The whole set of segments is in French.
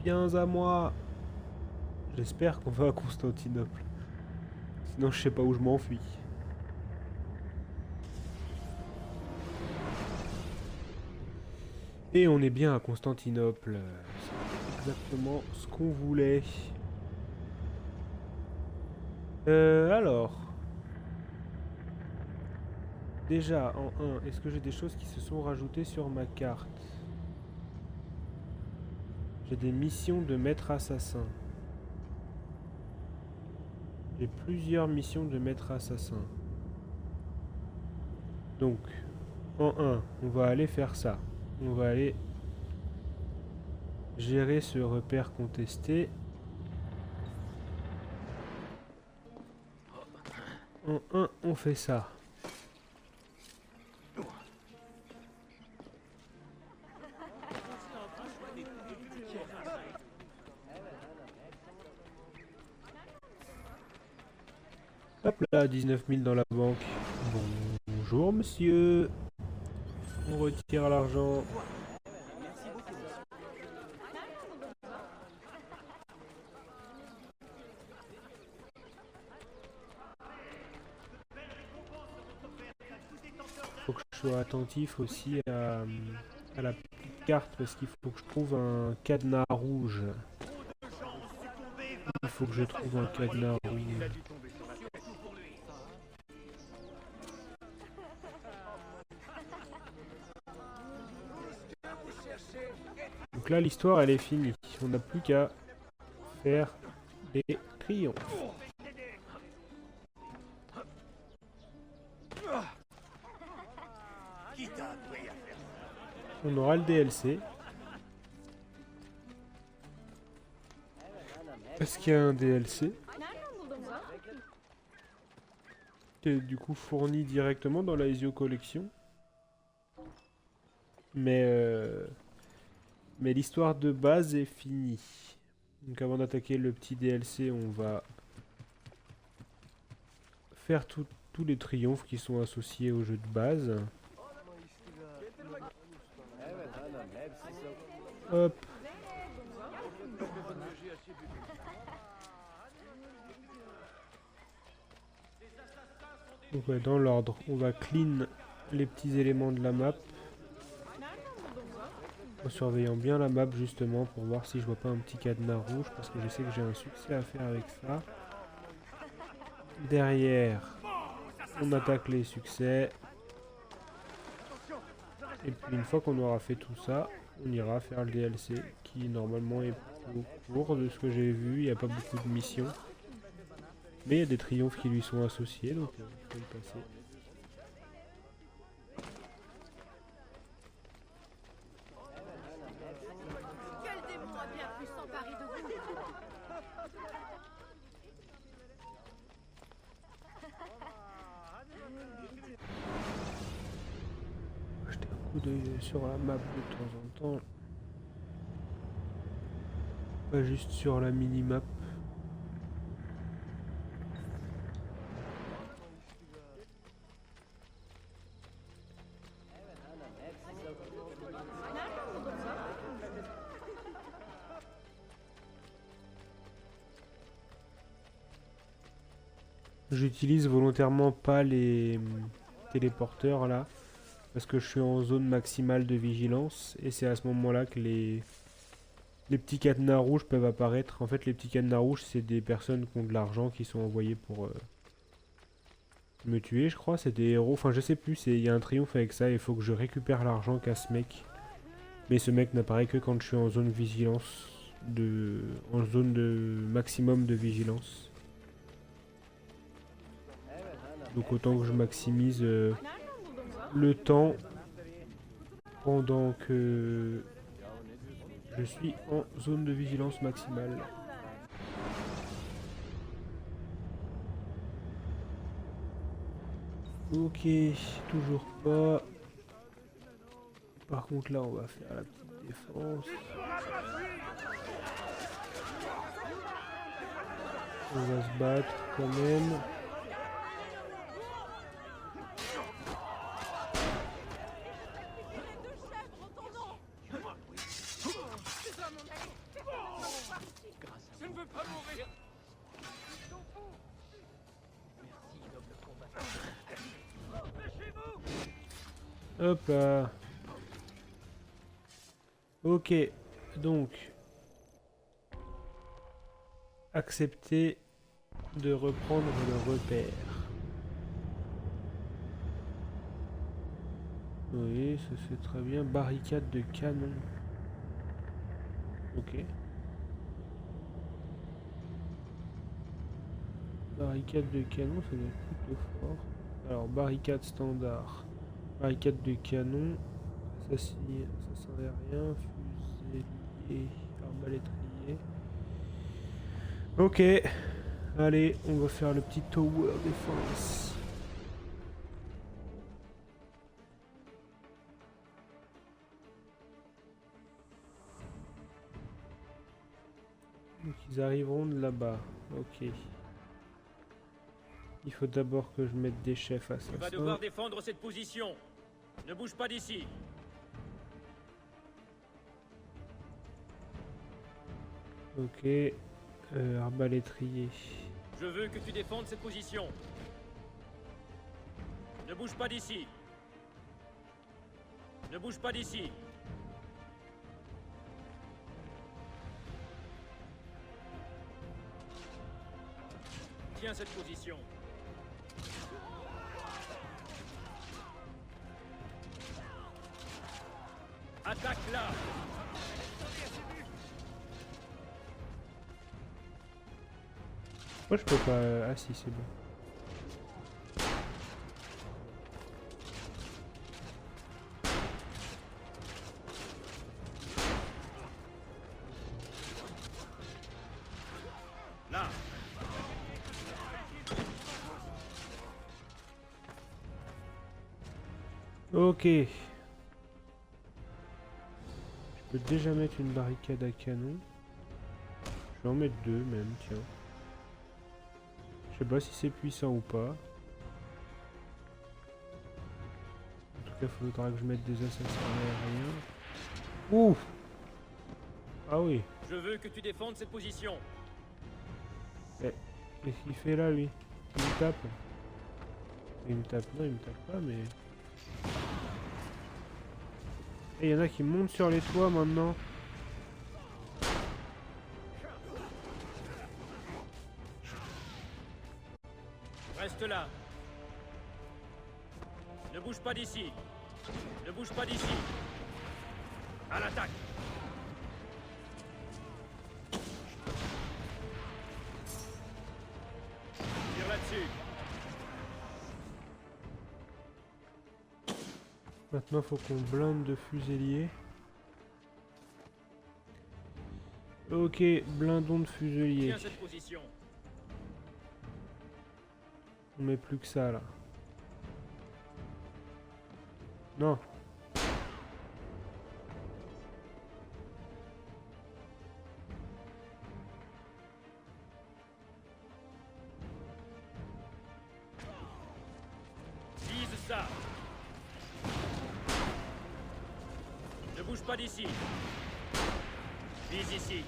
Viens à moi. J'espère qu'on va à Constantinople. Sinon, je sais pas où je m'enfuis. Et on est bien à Constantinople. C'est exactement ce qu'on voulait. Alors. Déjà, en un, est-ce que j'ai des choses qui se sont rajoutées sur ma carte? J'ai des missions de maître assassin. J'ai plusieurs missions de maître assassin. Donc, en un, on va aller faire ça. On va aller gérer ce repère contesté. En un, on fait ça. Hop là, 19 000 dans la banque. Bonjour monsieur. On retire l'argent. Faut que je sois attentif aussi à la petite carte parce qu'il faut que je trouve un cadenas rouge. Il faut que je trouve un cadenas rouge. Donc là, l'histoire, elle est finie. On n'a plus qu'à faire des triomphes. On aura le DLC. Est-ce qu'il y a un DLC qui est du coup fourni directement dans la Ezio Collection? Mais l'histoire de base est finie. Donc avant d'attaquer le petit DLC, on va faire tous les triomphes qui sont associés au jeu de base. Hop. Donc ouais, dans l'ordre, on va clean les petits éléments de la map. En surveillant bien la map justement pour voir si je vois pas un petit cadenas rouge parce que je sais que j'ai un succès à faire avec ça. Derrière, on attaque les succès. Et puis une fois qu'on aura fait tout ça, on ira faire le DLC qui normalement est au cours de ce que j'ai vu. Il n'y a pas beaucoup de missions. Mais il y a des triomphes qui lui sont associés, donc il faut y passer. Quel démon a bien pu s'emparer de vous? On va jeter un coup d'œil sur la map de temps en temps. Pas juste sur la mini-map. J'utilise volontairement pas les téléporteurs là parce que je suis en zone maximale de vigilance et c'est à ce moment-là que les petits cadenas rouges peuvent apparaître. En fait, les petits cadenas rouges, c'est des personnes qui ont de l'argent qui sont envoyées pour me tuer, je crois. C'est des héros. Enfin, je sais plus. Il y a un triomphe avec ça. Il faut que je récupère l'argent qu'a ce mec. Mais ce mec n'apparaît que quand je suis en zone vigilance. En zone de maximum de vigilance. Donc autant que je maximise le temps pendant que je suis en zone de vigilance maximale. Ok, toujours pas. Par contre là on va faire la petite défense. On va se battre quand même. Je ne veux pas mourir. Merci, noble combattant. Dépêchez-vous. Hop là. Ok, donc accepter de reprendre le repère. Oui, ça c'est très bien. Barricade de canon. Ok. Barricade de canon, ça doit être plutôt fort. Alors, barricade standard. Barricade de canon. Assassin aérien. Fusilier. Arbalétrier. Ok. Allez, on va faire le petit tower defense. Donc ils arriveront de là-bas. Ok. Il faut d'abord que je mette des chefs Tu vas assassins. devoir défendre cette position. Ne bouge pas d'ici. Ok. Arbalétrier. Je veux que tu défendes cette position. Ne bouge pas d'ici. Ne bouge pas d'ici. Tiens cette position. Attaque là. Moi je peux pas. Ah si, c'est bon. Là. Ok. Je peux déjà mettre une barricade à canon. Je vais en mettre deux même, tiens. Je sais pas si c'est puissant ou pas. En tout cas, il faudra que je mette des assassins aériens. Ouh! Ah oui. Je veux que tu défendes cette position. Qu'est-ce qu'il fait là, lui? Il me tape. Il me tape. Non, il me tape pas, mais... Et il y en a qui montent sur les toits maintenant. Reste là. Ne bouge pas d'ici. Ne bouge pas d'ici. À l'attaque. Tire là-dessus. Maintenant, faut qu'on blinde de fusiliers. Ok, blindons de fusiliers. Tiens cette position. On met plus que ça, là. Non. Vise ça. Ne bouge pas d'ici. Vise ici.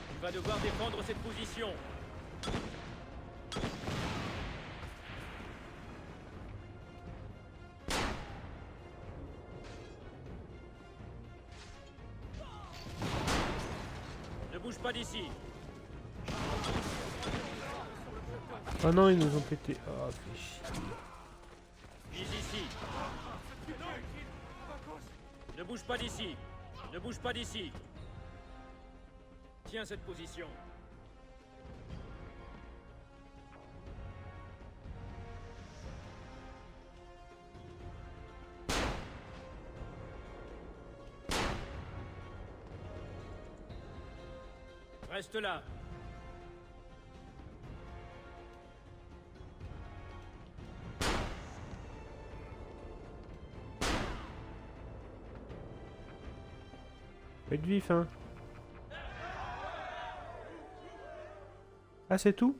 Tu vas devoir défendre cette position. Ne bouge pas d'ici. Ah non, ils nous ont pété. Ah, fait chier. Vise ici. Ne bouge pas d'ici. Ne bouge pas d'ici. Tiens cette position. Reste là. Faut être vif, hein. Ah, c'est tout?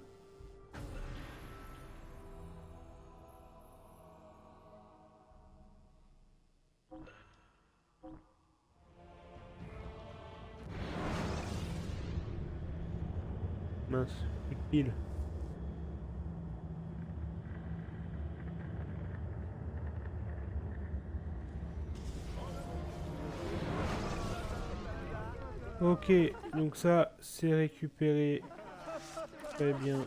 Mince, plus de pile. Ok, donc ça, c'est récupéré. Très bien.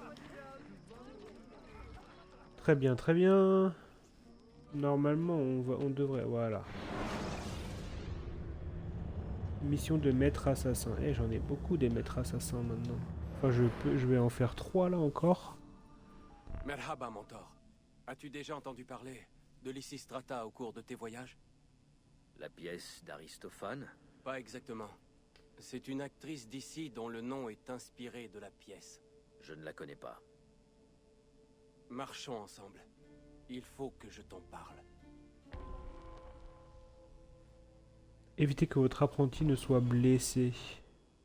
Très bien, très bien. Normalement, on devrait... Voilà. Mission de maître assassin. Eh, j'en ai beaucoup des maîtres assassins maintenant. Enfin, je vais en faire 3 là encore. Merhaba, mentor. As-tu déjà entendu parler de Lysistrata au cours de tes voyages? La pièce d'Aristophane? Pas exactement. C'est une actrice d'ici dont le nom est inspiré de la pièce. Je ne la connais pas. Marchons ensemble. Il faut que je t'en parle. Évitez que votre apprenti ne soit blessé.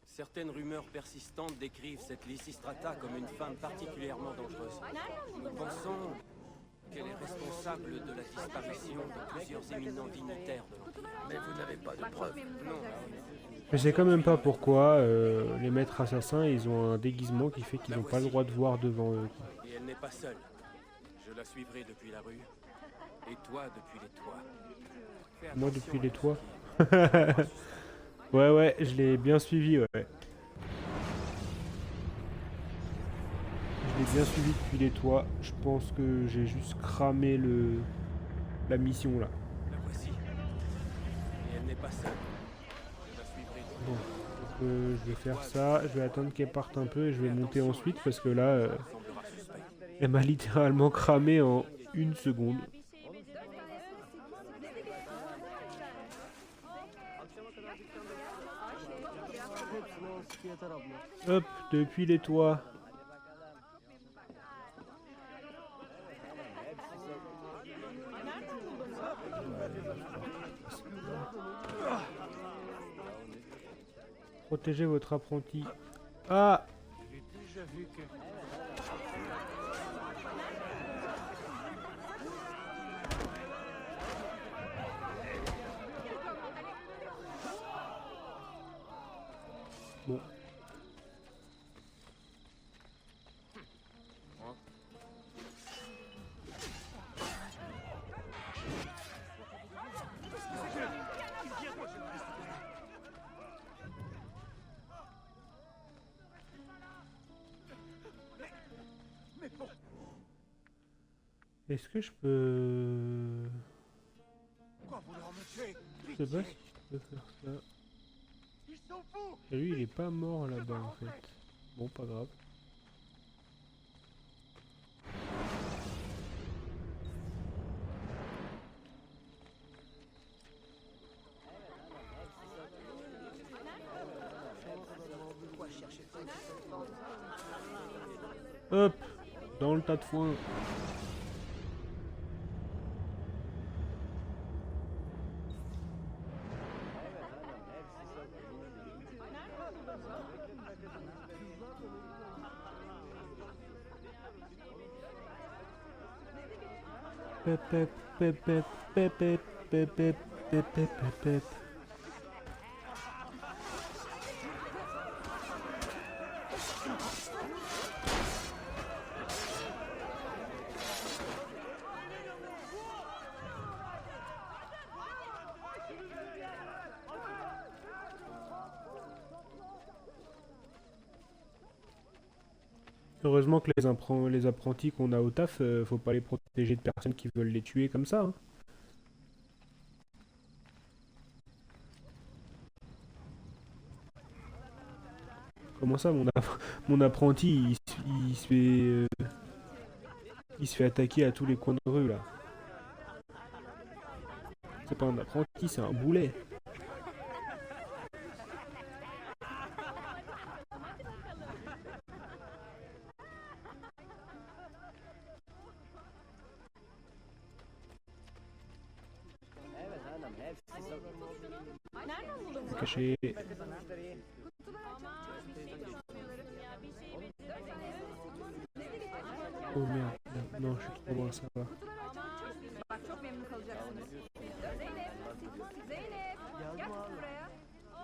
Certaines rumeurs persistantes décrivent cette Lysistrata comme une femme particulièrement dangereuse. Nous pensons qu'elle est responsable de la disparition de plusieurs éminents dignitaires de l'Empire. Mais vous n'avez pas de preuves. Non, Je sais quand même pas pourquoi les maîtres assassins, ils ont un déguisement qui fait qu'ils n'ont pas le droit de voir devant eux. et elle n'est pas seule. Je la suivrai depuis la rue. Et toi depuis les toits. Fais Moi attention depuis à les tout toits. ce qui est- Ouais, je l'ai bien suivi, ouais. Je l'ai bien suivi depuis les toits. Je pense que j'ai juste cramé la mission là. La voici. Et elle n'est pas seule. Je la suivrai. Bon, donc, je vais faire ça. Je vais attendre qu'elle parte un peu et je vais monter ensuite parce que là, Semblera suspect. elle m'a littéralement cramé en 1 seconde. Hop, depuis les toits. Protégez votre apprenti. Ah! Bon. Est-ce que je peux... Je sais pas si je peux faire ça. Et lui, il est pas mort là-bas en fait. Bon, pas grave. Hop, dans le tas de foin. Pep, pep, pep, pep, pep, pep, pep, pep, pep, pep, pep, pep. Heureusement que les apprentis qu'on a au taf, faut pas les protéger de personnes qui veulent les tuer comme ça. Hein. Comment ça, mon apprenti, il se fait attaquer à tous les coins de rue là. C'est pas un apprenti, c'est un boulet. Caché. Oh merde, non, je suis trop loin, ça va. Bak çok memnun kalacaksınız. Zeynep, Zeynep, gel buraya.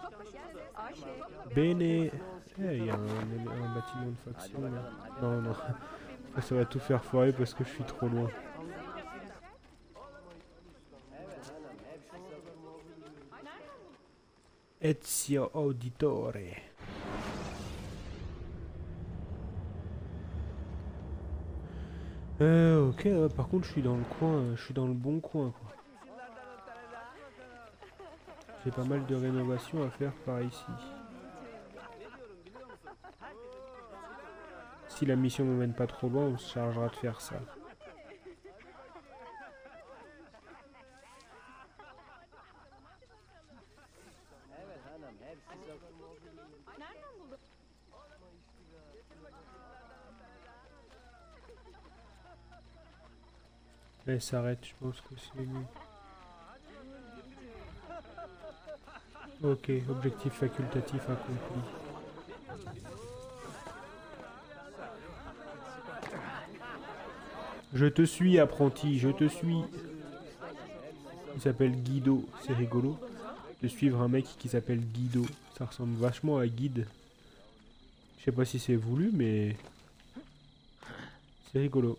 Çok hoş geldin. Ayşe. Bene. Eh, il y a un bâtiment de faction là. Non, non. Ça va tout faire foirer parce que je suis trop loin. Ezio Auditore. Ok, ouais, par contre je suis dans le coin, je suis dans le bon coin quoi. J'ai pas mal de rénovations à faire par ici. Si la mission ne mène pas trop loin, on se chargera de faire ça. Elle s'arrête, je pense que c'est mieux. Ok, objectif facultatif accompli. Je te suis, apprenti, je te suis. Il s'appelle Guido, c'est rigolo. De suivre un mec qui s'appelle Guido. Ça ressemble vachement à Guide. Je sais pas si c'est voulu, mais... c'est rigolo.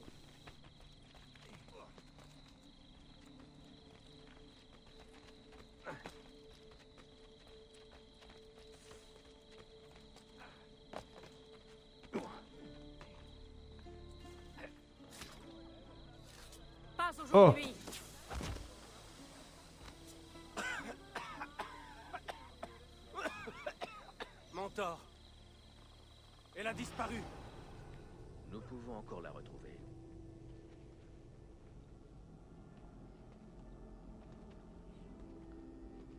Pas aujourd'hui. Mentor. Elle a disparu. Nous pouvons encore la retrouver.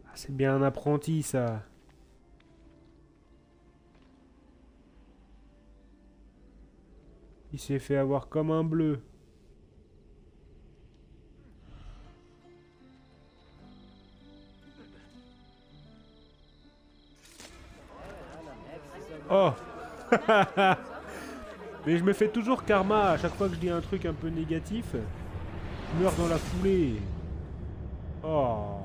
Ah, c'est bien un apprenti, ça. Il s'est fait avoir comme un bleu. Oh. Mais je me fais toujours karma à chaque fois que je dis un truc un peu négatif. Je meurs dans la foulée. Oh.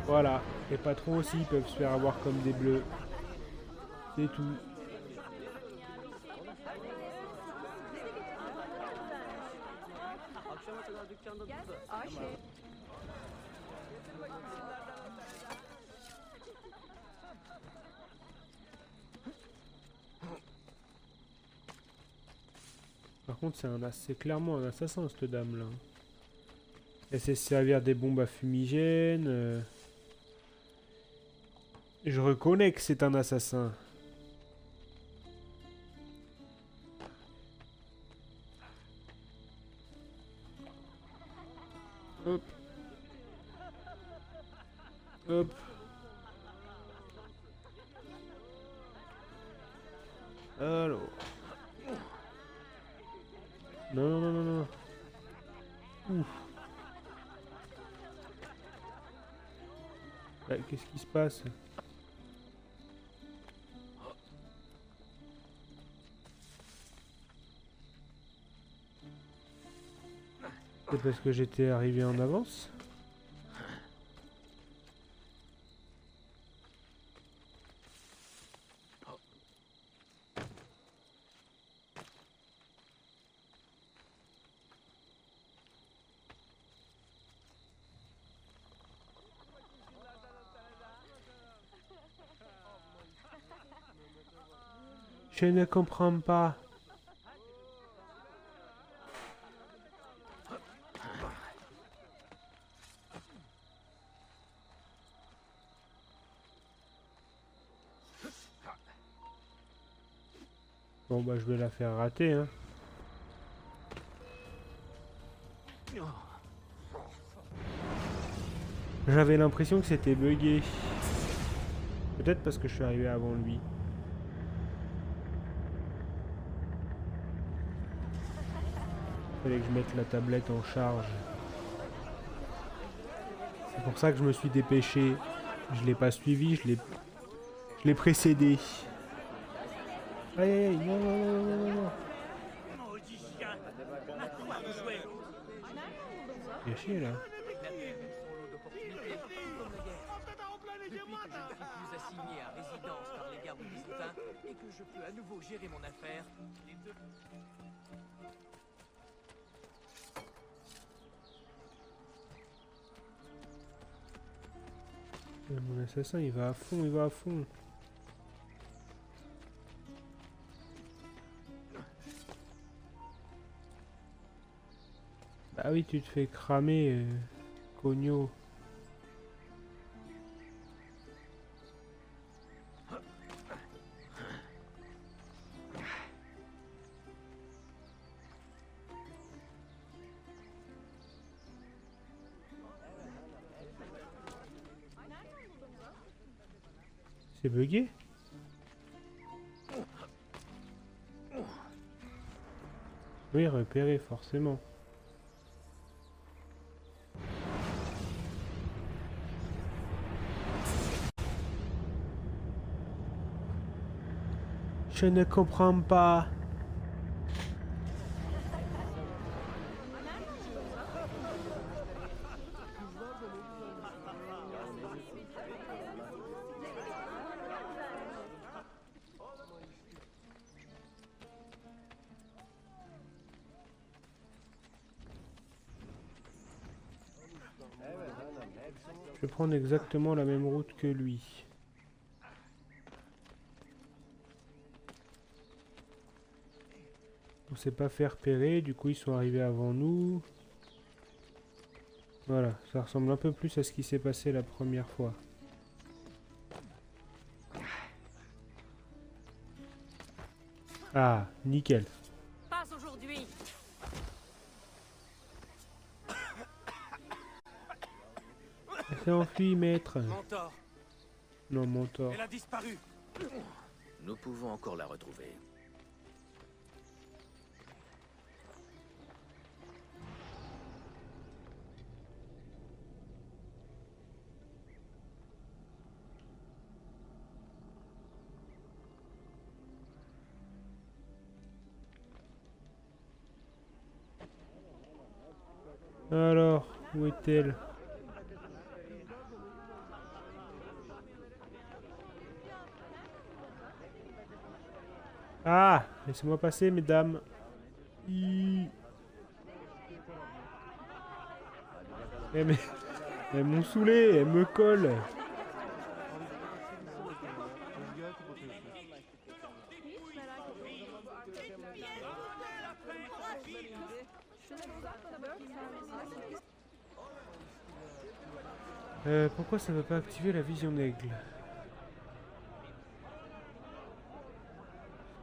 Voilà. Les patrons aussi peuvent se faire avoir comme des bleus. C'est tout. Par contre, c'est clairement un assassin, cette dame-là. Elle sait se servir des bombes à fumigène. Je reconnais que c'est un assassin. Hop. Hop. Alors. Non, non, non, non, non. Ouf. Bah, qu'est-ce qui se passe? C'est parce que j'étais arrivé en avance? Je ne comprends pas. Bon bah je vais la faire rater hein. J'avais l'impression que c'était buggé. Peut-être parce que je suis arrivé avant lui. Fallait que je mette la tablette en charge. C'est pour ça que je me suis dépêché. Je l'ai pas suivi, je l'ai précédé. Aïe aïe aïe, non non non non non. Maudit chien! À quoi vous jouez? Il y a chier là. depuis que je ne suis plus assigné à résidence par les gardes byzantins et que je peux à nouveau gérer mon affaire, les deux... Mon assassin, il va à fond, il va à fond. Bah oui, tu te fais cramer, Cogno. C'est bugué? Oui, repéré, forcément. Je ne comprends pas. Je vais prendre exactement la même route que lui. On s'est pas fait repérer, du coup ils sont arrivés avant nous. Voilà, ça ressemble un peu plus à ce qui s'est passé la première fois. Ah, nickel. Pas aujourd'hui. Elle s'est enfuie, maître. Mentor, Non, mentor. elle a disparu. Nous pouvons encore la retrouver. Alors, où est-elle? Ah, laissez-moi passer, mesdames. Mais elles m'ont saoulé, elles me collent. Pourquoi ça ne va pas activer la vision d'aigle?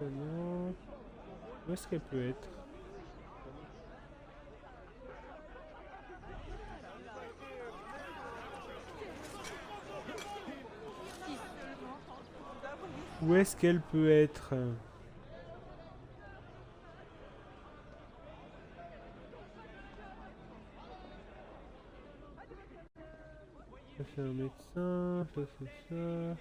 Non. Où est-ce qu'elle peut être? Où est-ce qu'elle peut être? Ça c'est un médecin, ça c'est ça.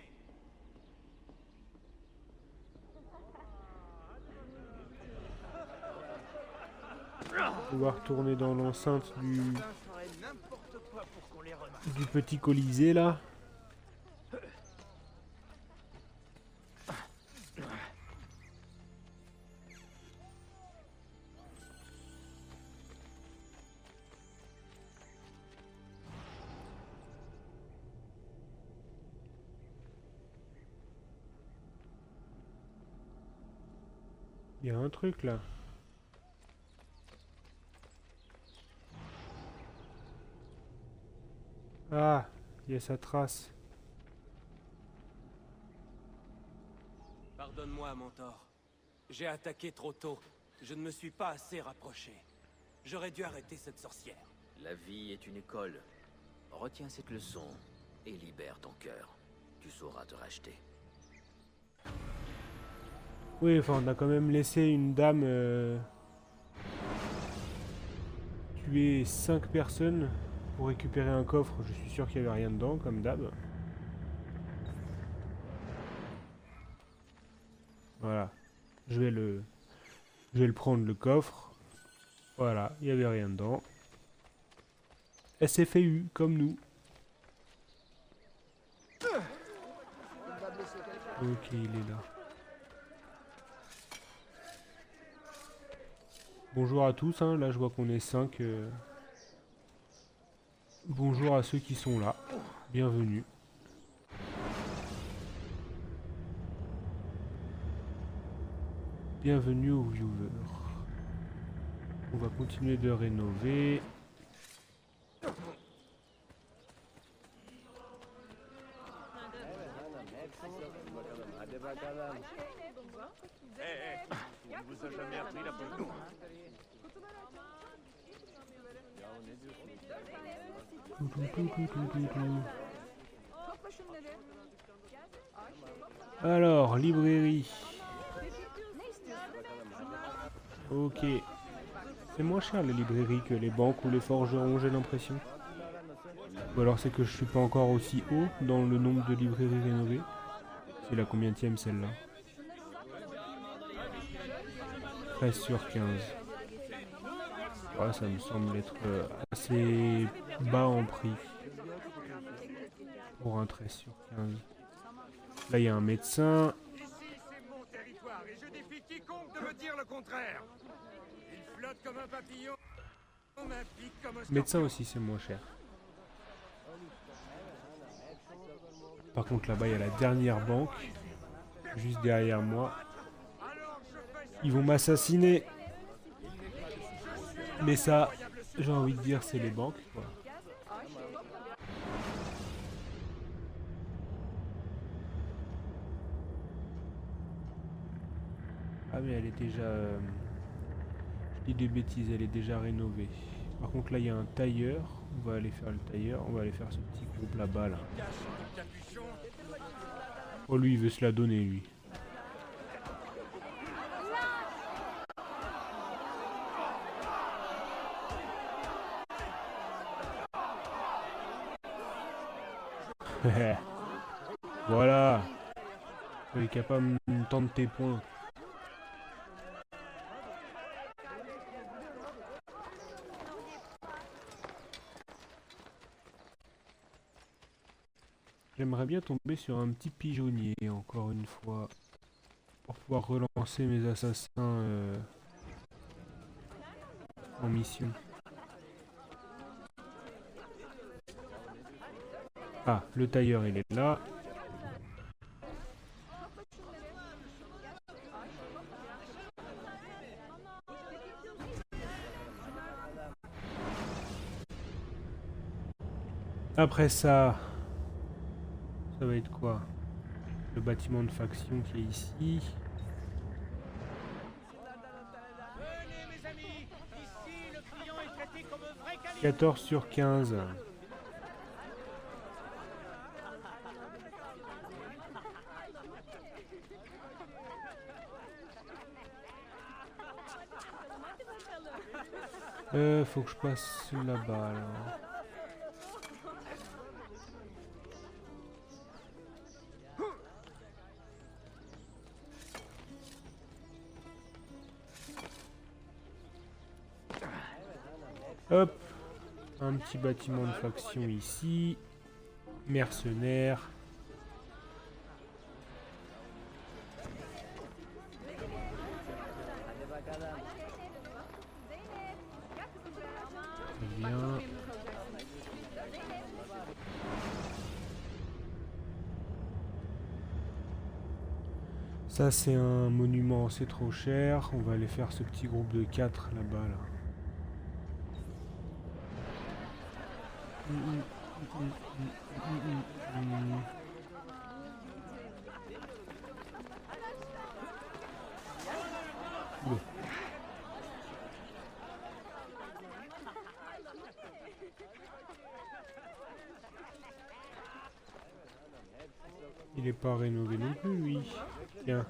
On va retourner dans l'enceinte du petit colisée là. Il y a un truc là. Ah, il y a sa trace. Pardonne-moi, Mentor. J'ai attaqué trop tôt. Je ne me suis pas assez rapproché. J'aurais dû arrêter cette sorcière. La vie est une école. Retiens cette leçon et libère ton cœur. Tu sauras te racheter. Oui, enfin, on a quand même laissé une dame tuer 5 personnes pour récupérer un coffre. Je suis sûr qu'il n'y avait rien dedans, comme d'hab. Voilà. Je vais le prendre, le coffre. Voilà, il n'y avait rien dedans. Elle s'est fait eu, comme nous. Ok, il est là. Bonjour à tous, hein. Là je vois qu'on est 5. Bonjour à ceux qui sont là. Bienvenue. Bienvenue aux viewers. On va continuer de rénover. Alors, librairie. Ok. C'est moins cher les librairies que les banques ou les forgerons, j'ai l'impression. Ou alors c'est que je suis pas encore aussi haut dans le nombre de librairies rénovées. C'est la combienième celle-là? 13 sur 15. Ouais, ça me semble être assez bas en prix. Pour un 13 sur 15. Là, il y a un médecin. C'est mon territoire et je défie quiconque de me dire le contraire. Il flotte comme un papillon, pique comme un Médecin aussi, c'est moins cher. Par contre, là-bas, il y a la dernière banque. Juste derrière moi. Ils vont m'assassiner. Mais ça, j'ai envie de dire, c'est les banques, quoi. Ah mais elle est déjà... je dis des bêtises, elle est déjà rénovée. Par contre là il y a un tailleur. On va aller faire le tailleur. On va aller faire ce petit groupe là-bas là. Oh lui il veut se la donner lui. Voilà. Tu es capable de me tendre tes points. J'aimerais bien tomber sur un petit pigeonnier, encore une fois, pour pouvoir relancer mes assassins en mission. Ah, le tailleur, il est là. Après ça... Ça va être quoi? Le bâtiment de faction qui est ici. Venez, mes amis. Ici, le client est traité comme un vrai calife. 14 sur 15. Faut que je passe là-bas alors. Hop, un petit bâtiment de faction ici. Mercenaires. Très bien. Ça c'est un monument, c'est trop cher. On va aller faire ce petit groupe de 4 là-bas là. Bon. Il est pas rénové non plus lui. Tiens.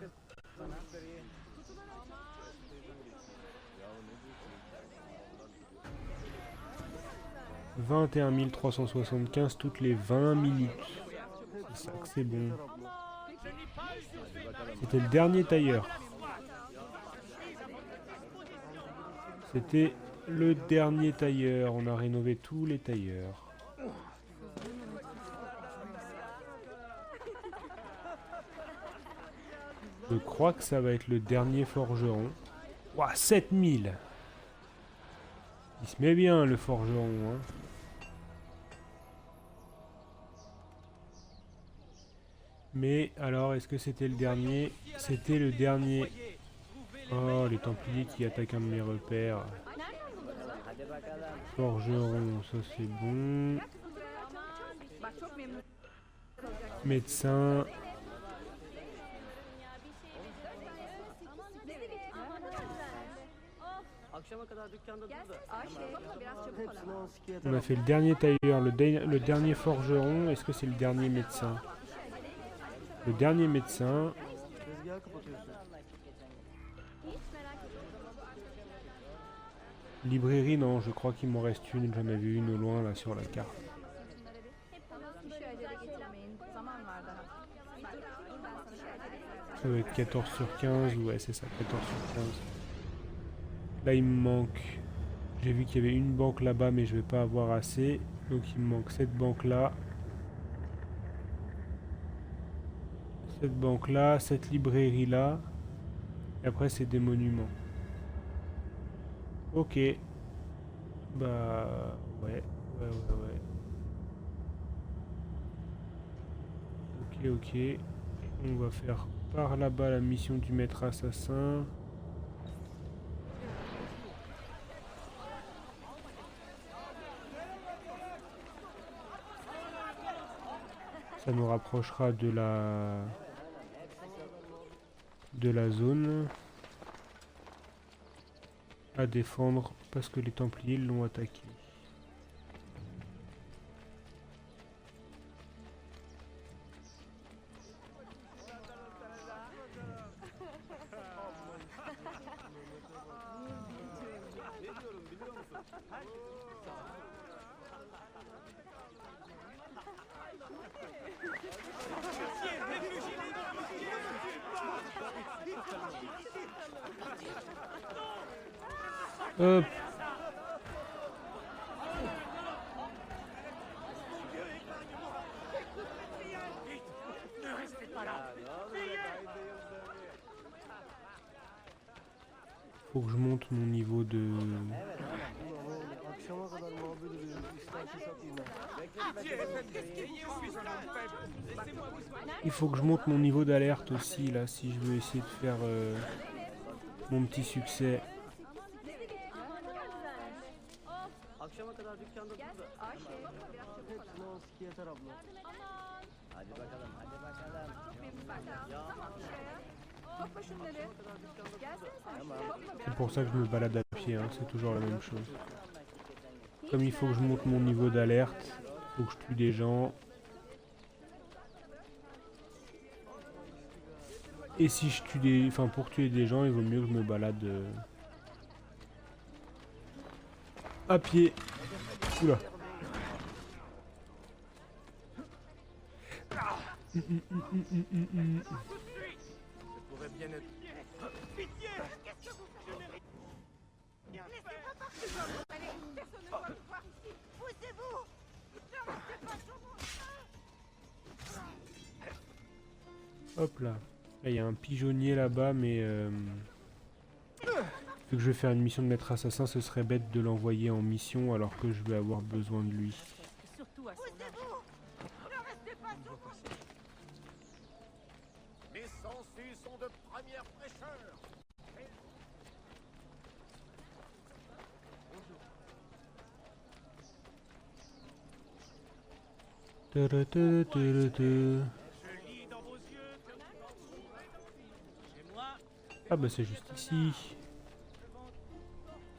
« 21 375 toutes les 20 minutes. » C'est ça que c'est bon. C'était le dernier tailleur. C'était le dernier tailleur. On a rénové tous les tailleurs. Je crois que ça va être le dernier forgeron. Ouah, 7000! Il se met bien le forgeron, hein. Mais alors, est-ce que c'était le dernier? C'était le dernier. Oh, les Templiers qui attaquent un de mes repères. Forgeron, ça c'est bon. Médecin. On a fait le dernier tailleur, le dernier forgeron. Est-ce que c'est le dernier médecin? Le dernier médecin. Librairie, non, je crois qu'il m'en reste une. J'en avais une au loin là sur la carte. Ça va être 14 sur 15. Ouais, c'est ça, 14 sur 15. Là, il me manque. J'ai vu qu'il y avait une banque là-bas, mais je vais pas avoir assez. Donc, il me manque cette banque-là. Cette banque-là, cette librairie-là. Et après, c'est des monuments. Ok. Bah... Ouais. Ok. On va faire par là-bas la mission du maître assassin. Ça nous rapprochera de la zone à défendre parce que les Templiers l'ont attaqué. Hop. Faut que je monte mon niveau de... Il faut que je monte mon niveau d'alerte aussi là si je veux essayer de faire mon petit succès. C'est pour ça que je me balade à pied, hein, c'est toujours la même chose. Comme il faut que je monte mon niveau d'alerte, il faut que je tue des gens. Et si je tue des... Enfin, pour tuer des gens, il vaut mieux que je me balade à pied. Oula. Hop là. Là, il y a un pigeonnier là-bas, mais... Vu que je vais faire une mission de maître assassin, ce serait bête de l'envoyer en mission alors que je vais avoir besoin de lui. Les sangsues sont de première fraîcheur. Ah bah c'est juste ici.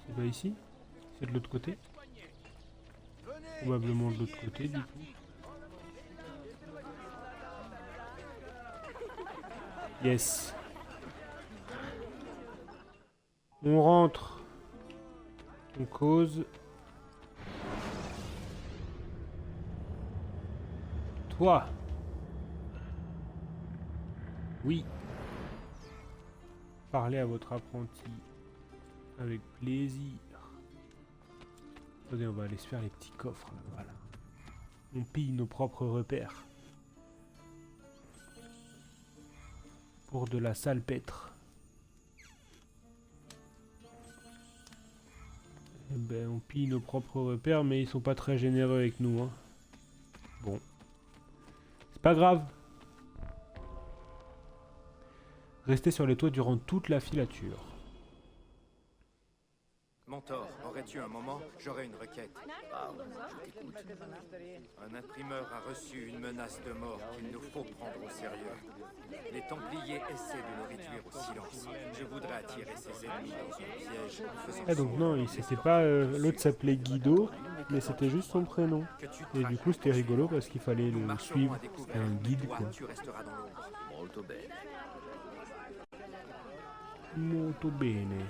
C'est pas ici? C'est de l'autre côté? Probablement de l'autre côté du coup. Yes. On rentre. On cause. Toi. Oui. Parlez à votre apprenti. Avec plaisir. Attendez, on va aller se faire les petits coffres là. Voilà. On pille nos propres repères. pour de la salpêtre. Eh ben, on pille nos propres repères, mais ils sont pas très généreux avec nous. Hein. Bon. C'est pas grave. Restez sur les toits durant toute la filature. Mentor, aurais-tu un moment? J'aurais une requête. Je t'écoute. Un imprimeur a reçu une menace de mort qu'il nous faut prendre au sérieux. Les Templiers essaient de le réduire au silence. Je voudrais attirer ses ennemis dans un piège en faisant Ah donc non, c'était pas... l'autre s'appelait Guido, mais c'était juste son prénom. que tu Et du coup c'était rigolo parce qu'il fallait nous le marcherons suivre. à C'était découvert. un guide Toi, quoi. tu resteras dans l'ombre. Molto bene. Molto bene.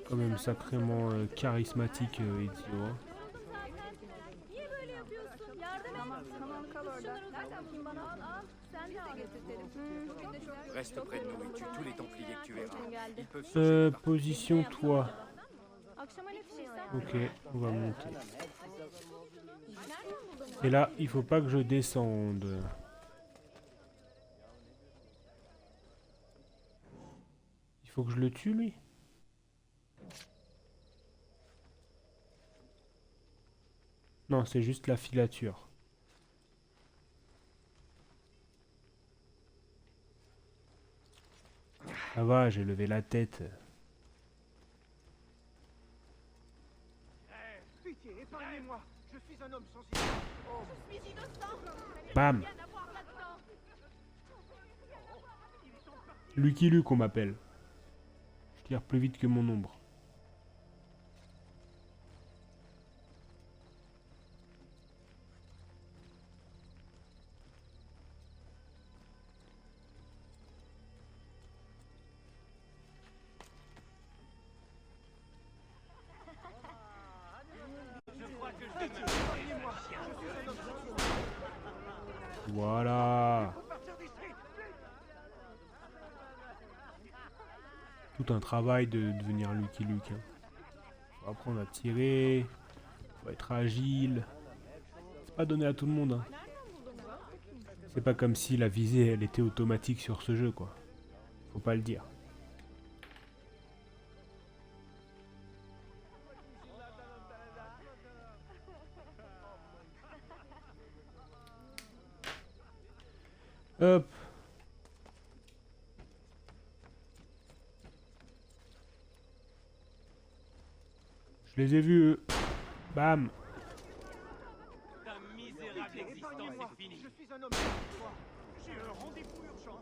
Quand même sacrément charismatique Ezio. Hein. Niye böyle yapıyorsun? Yardım et. Tamam kal orada. Kim bana? Al. Sen de al. Bugün de çok Reste près de nous et tue tous les Templiers que tu verras. Ils peuvent Position toi. akşama ne pişirsen? Ok, on va monter. Et là, il faut pas que je descende. Il faut que je le tue lui. Non, c'est juste la filature. Ça va, j'ai levé la tête. Pitié, épargnez-moi. Je suis un homme sensible. Je suis innocent. Bam! Rien à voir là-dedans. Lucky Luke, on m'appelle. Je tire plus vite que mon ombre. Voilà. Tout un travail de devenir Lucky Luke. Hein. Faut apprendre à tirer. Faut être agile. C'est pas donné à tout le monde. Hein. C'est pas comme si la visée elle était automatique sur ce jeu quoi. Faut pas le dire. Hop. Je les ai vus eux. Bam. Ta misérable existence est finie. Je suis un homme de foi. J'ai un rendez-vous urgent.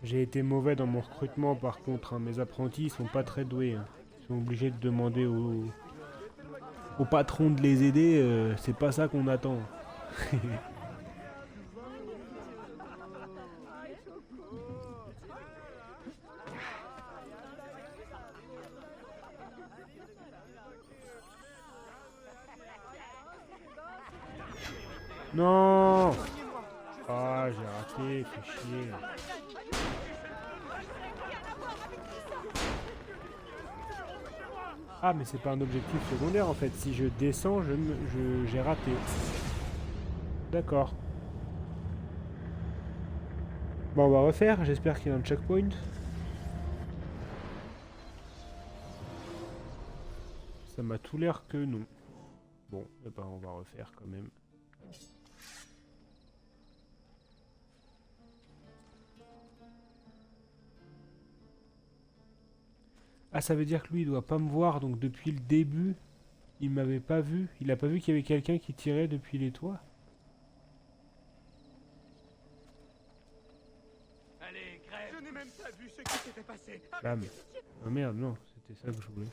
J'ai été mauvais dans mon recrutement par contre. Hein. Mes apprentis ils sont pas très doués. Hein. Ils sont obligés de demander au patron de les aider. C'est pas ça qu'on attend. Non. Ah, j'ai raté, fait chier. Ah, mais c'est pas un objectif secondaire en fait. Si je descends, j'ai raté. D'accord. Bon, on va refaire. J'espère qu'il y a un checkpoint. Ça m'a tout l'air que non. Bon, eh ben, on va refaire quand même. Ah, ça veut dire que lui, il doit pas me voir, donc depuis le début, il m'avait pas vu. Il a pas vu qu'il y avait quelqu'un qui tirait depuis les toits. Allez, crève. Je n'ai même pas vu ce qui s'était passé. Bam. Oh merde, non, c'était ça que je voulais.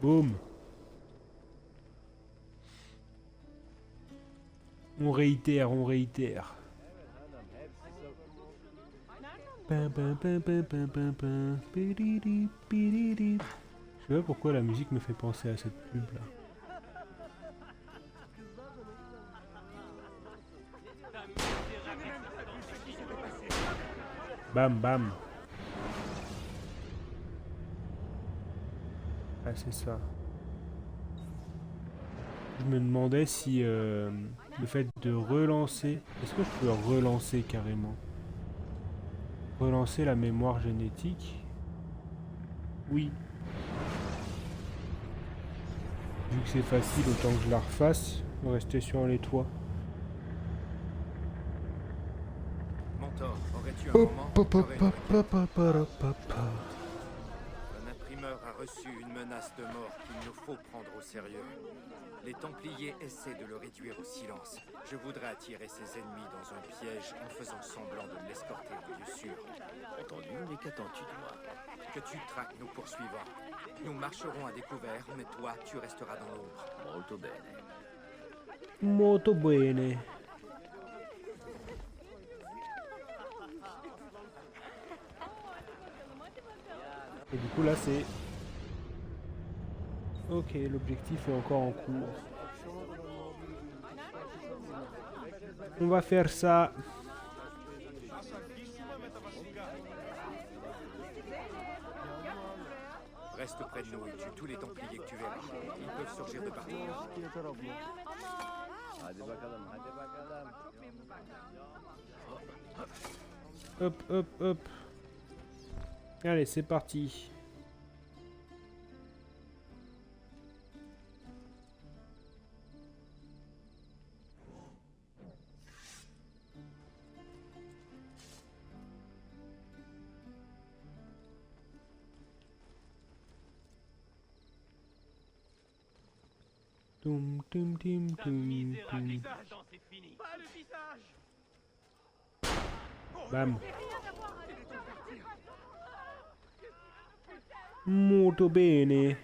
Boum. On réitère, on réitère. Pam, pam, pam, pam, pam, pam, pam. Pididi, pididi. Je sais pas pourquoi la musique me fait penser à cette pub là. Bam, bam. Ah, c'est ça. Je me demandais si le fait de relancer... Est-ce que je peux relancer carrément? Relancer la mémoire génétique? Oui. Vu que c'est facile, autant que je la refasse. Rester sur les toits. Mentor, aurais-tu un Hop, moment hop, hop, J'aurais hop, une hop, hop, hop, hop, hop. Un imprimeur a reçu une menace de mort qu'il nous faut prendre au sérieux. Les Templiers essaient de le réduire au silence. Je voudrais attirer ses ennemis dans un piège en faisant semblant de l'escorter au lieu sûr. Entendu, mais qu'attends-tu de moi? Que tu traques nos poursuivants. Nous marcherons à découvert, mais toi, tu resteras dans l'ombre. Molto bene. Molto bene. Et du coup là c'est... Ok, l'objectif est encore en cours. On va faire ça. Reste près de nous et tue tous les Templiers que tu verras. Ils peuvent surgir de partout. Hop, hop, hop. Allez, c'est parti. Toum, toum, toum, toum, toum. Bam. Molto bene.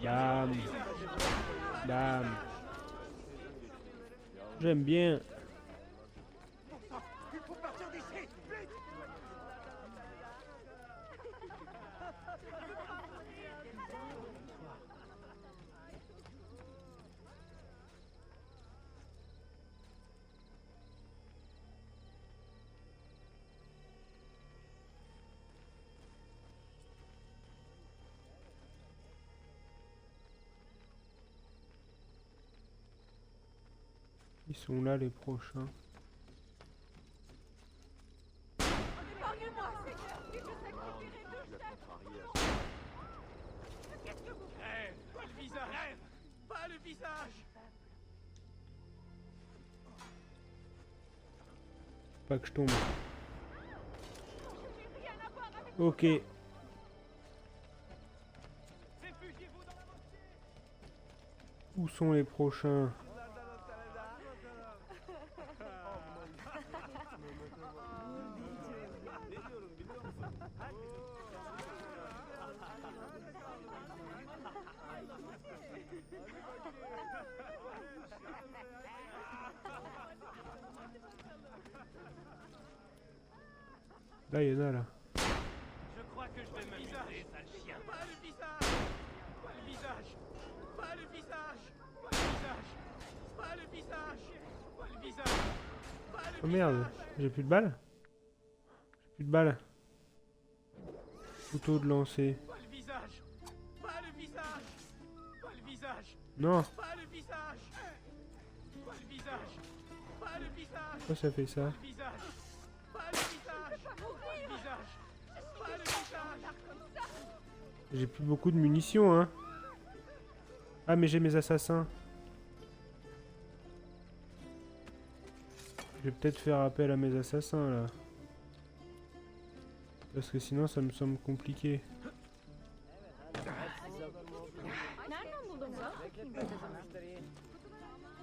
Bam. Bam. J'aime bien. Ils sont là les prochains. Rêve, pas le visage. Rêve, pas le visage. Pas que je tombe. Ok. Où sont les prochains? Là, il y en a là. Je crois que je vais me viser, sale chien. Pas le visage. Pas le visage. Pas le visage. Pas le visage. Pas le visage. Pas le visage. Pas le Oh merde, j'ai plus de balles? J'ai plus de balles. Couteau de lancer. Pas le visage. Pas le visage. Pas le visage. Non, Pas le visage. Pas le visage. Pas le visage. pourquoi ça fait ça? Pas le visage. Pas le visage. Pas le visage. Pas le visage. J'ai plus beaucoup de munitions, hein. Ah, mais j'ai mes assassins. Je vais peut-être faire appel à mes assassins, là. Parce que sinon, ça me semble compliqué.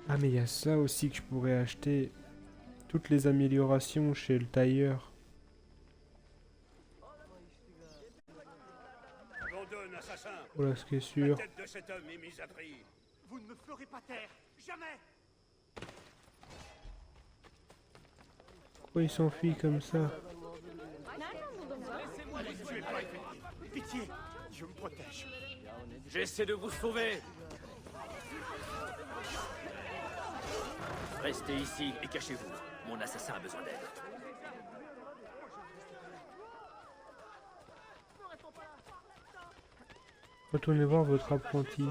Ah, mais il y a ça aussi que je pourrais acheter. Toutes les améliorations chez le tailleur. Abandonne, assassin. Voilà ce qui est La sûr. tête de cet homme est mise à prix. Vous ne me ferez pas taire. Jamais. Pourquoi il s'enfuit comme ça? Nereden buldun bunu? Laissez-moi les tuer, pas Pitié, je me protège. J'essaie de vous sauver. Restez ici et cachez-vous. Mon assassin a besoin d'aide. Retournez voir votre apprenti.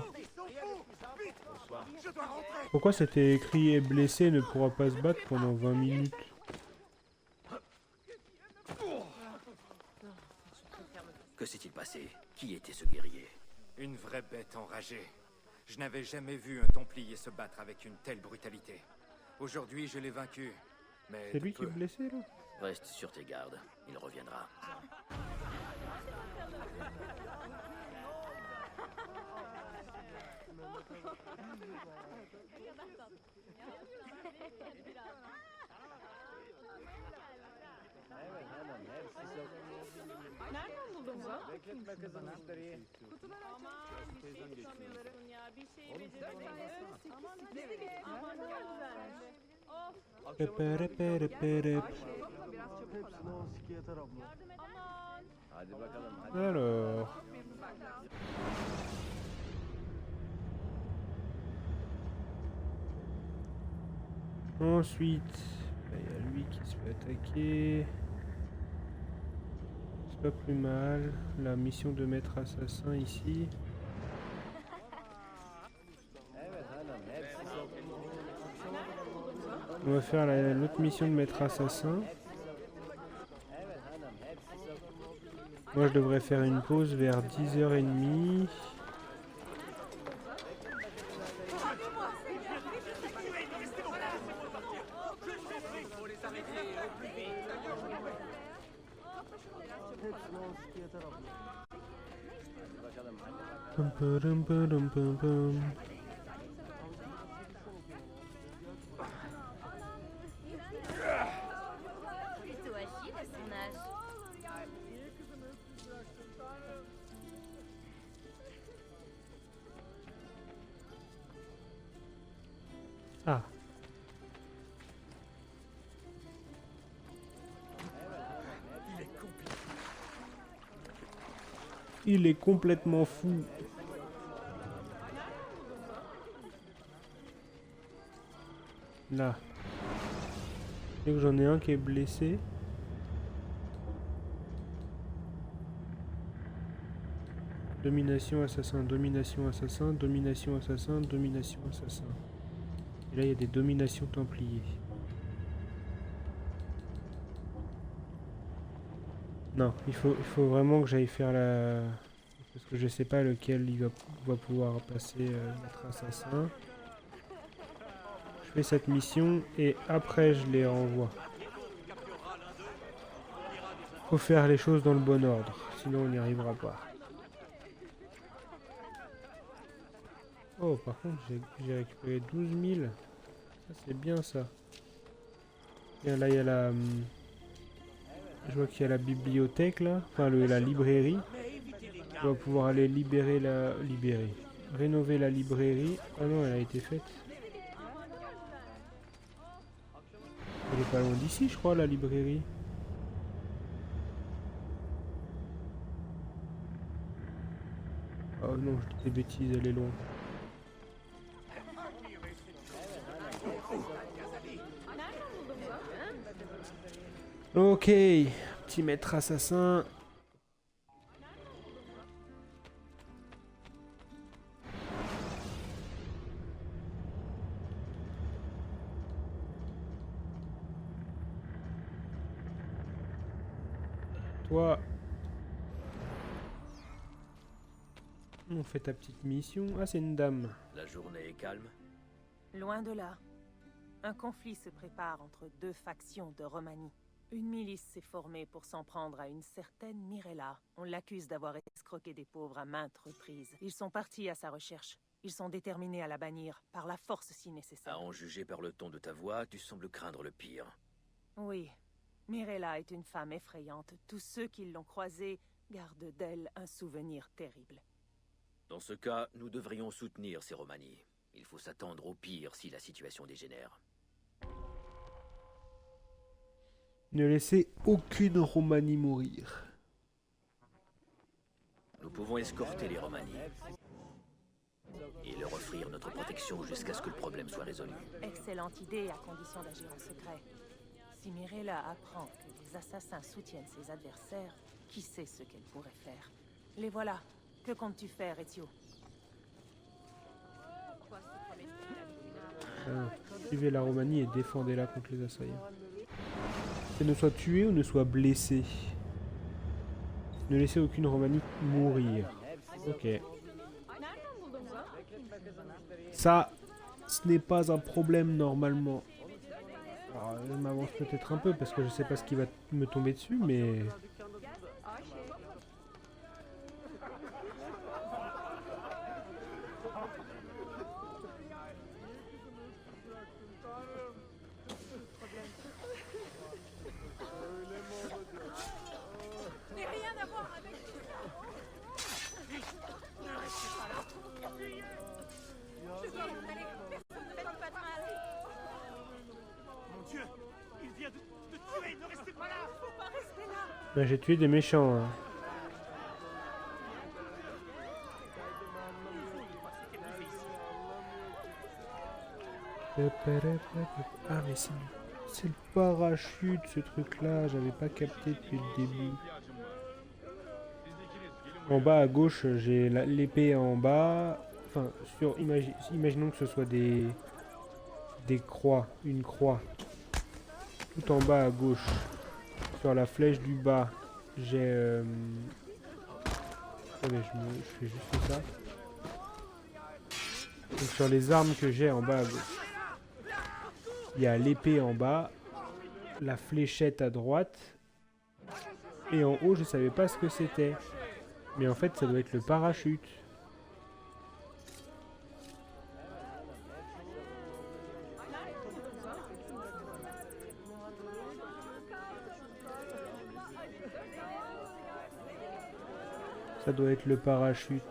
Je dois rentrer. Pourquoi c'était écrit est blessé ne pourra pas se battre pendant 20 minutes? Que s'est-il passé? Qui était ce guerrier? Une vraie bête enragée. Je n'avais jamais vu un Templier se battre avec une telle brutalité. Aujourd'hui, je l'ai vaincu. Mais C'est de lui qui est peu. blessé là? Reste sur tes gardes. Il reviendra. Nereden buldun bunu? Reperep. Alors. Ensuite, il y a lui qui se fait attaquer. C'est pas plus mal. La mission de maître assassin ici. On va faire l'autre mission de maître assassin. Moi je devrais faire une pause vers 10h30. Pum, pum, pum, pum, pum, pum. Plutôt agile à son âge. Ah. Il est complètement fou. Là. Et j'en ai un qui est blessé. Domination assassin, domination assassin, domination assassin, domination assassin. Et là il y a des dominations templiers. Non, il faut vraiment que j'aille faire la... Parce que je sais pas lequel il va pouvoir passer notre assassin. Je fais cette mission et après je les renvoie. Faut faire les choses dans le bon ordre, sinon on n'y arrivera pas. Oh, par contre, j'ai récupéré 12 000. Ça, c'est bien ça. Et là, il y a la... je vois qu'il y a la bibliothèque là, enfin la librairie. On va pouvoir aller libérer la... rénover la librairie. Ah non, elle a été faite. Elle est pas loin d'ici, je crois, la librairie. Oh non, je dis des bêtises, elle est loin. Ok, petit maître assassin. Toi, on fait ta petite mission. Ah, c'est une dame. La journée est calme. Loin de là. Un conflit se prépare entre deux factions de Romanie. Une milice s'est formée pour s'en prendre à une certaine Mirella. On l'accuse d'avoir escroqué des pauvres à maintes reprises. Ils sont partis à sa recherche. Ils sont déterminés à la bannir, par la force si nécessaire. À en juger par le ton de ta voix, tu sembles craindre le pire. Oui. Mirella est une femme effrayante. Tous ceux qui l'ont croisée gardent d'elle un souvenir terrible. Dans ce cas, nous devrions soutenir ces Romani. Il faut s'attendre au pire si la situation dégénère. Ne laissez aucune Romanie mourir. Nous pouvons escorter les Romani et leur offrir notre protection jusqu'à ce que le problème soit résolu. Excellente idée à condition d'agir en secret. Si Mirella apprend que les assassins soutiennent ses adversaires, qui sait ce qu'elle pourrait faire? Les voilà. Que comptes-tu faire, Ezio? Suivez la Romanie et défendez-la contre les assaillants. Qu'elle ne soit tuée ou ne soit blessée. Ne laissez aucune Romanie mourir. Ok. Ça, ce n'est pas un problème normalement. Alors, je m'avance peut-être un peu parce que je sais pas ce qui va me tomber dessus, mais... Mon Dieu, il vient de tuer, ne restez pas là. Faut pas rester là. Ben, j'ai tué des méchants. Hein. Ah mais c'est le parachute ce truc là, j'avais pas capté depuis le début. En bas à gauche j'ai l'épée en bas, enfin imaginons que ce soit des croix, une croix. Tout en bas à gauche, sur la flèche du bas, j'ai... Attendez, je fais juste ça. Donc sur les armes que j'ai en bas à gauche. Il y a l'épée en bas, la fléchette à droite, et en haut je savais pas ce que c'était. Mais en fait ça doit être le parachute. Ça doit être le parachute.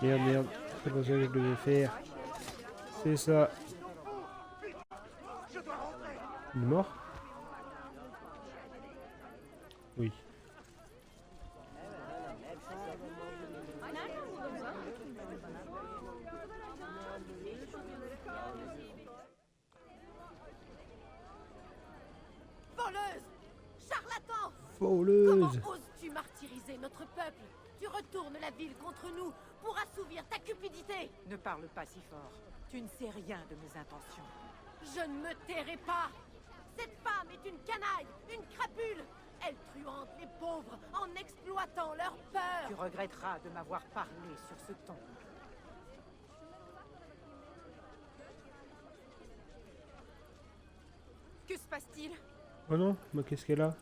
Merde, c'est pas ça que je devais faire. C'est ça. Il est mort? Oui. Voleuse! Charlatan! Voleuse! Comment oses-tu martyriser notre peuple? Tu retournes la ville contre nous pour assouvir ta cupidité! Ne parle pas si fort. Tu ne sais rien de mes intentions. Je ne me tairai pas! Cette femme est une canaille, une crapule! Elle truande les pauvres en exploitant leur peur! Tu regretteras de m'avoir parlé sur ce ton. Que se passe-t-il? Oh non, mais qu'est-ce qu'elle a?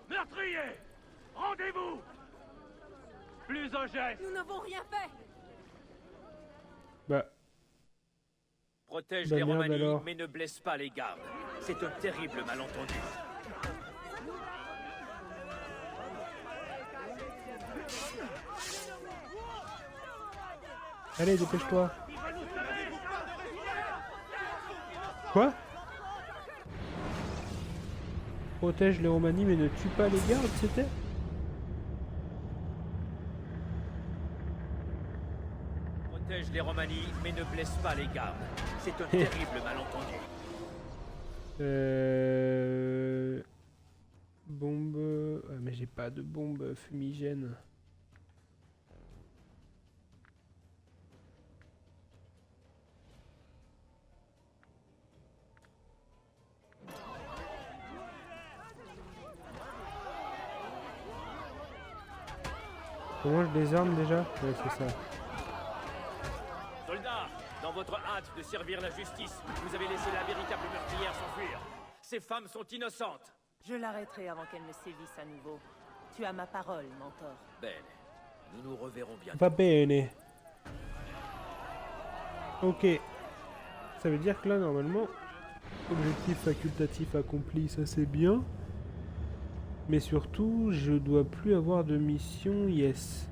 Meurtrier! Rendez-vous! Plus un geste! Nous n'avons rien fait! Bah, Protège Bah les merde Romani, alors. mais ne blesse pas les gardes. C'est un terrible malentendu. allez, dépêche-toi. Quoi? Protège les Romani mais ne tue pas les gardes, c'était? Protège les Romani, mais ne blesse pas les gardes. C'est un terrible malentendu. Bombe... Ah, mais j'ai pas de bombe fumigène. Comment je désarme déjà? Ouais, c'est ça. Soldats, dans votre hâte de servir la justice, vous avez laissé la véritable meurtrière s'enfuir. Ces femmes sont innocentes. Je l'arrêterai avant qu'elle ne sévisse à nouveau. Tu as ma parole, mentor. Bene. Nous nous reverrons bientôt. Va bene. Ok. Ça veut dire que là, normalement, objectif facultatif accompli, ça c'est bien. Mais surtout, je dois plus avoir de mission yes.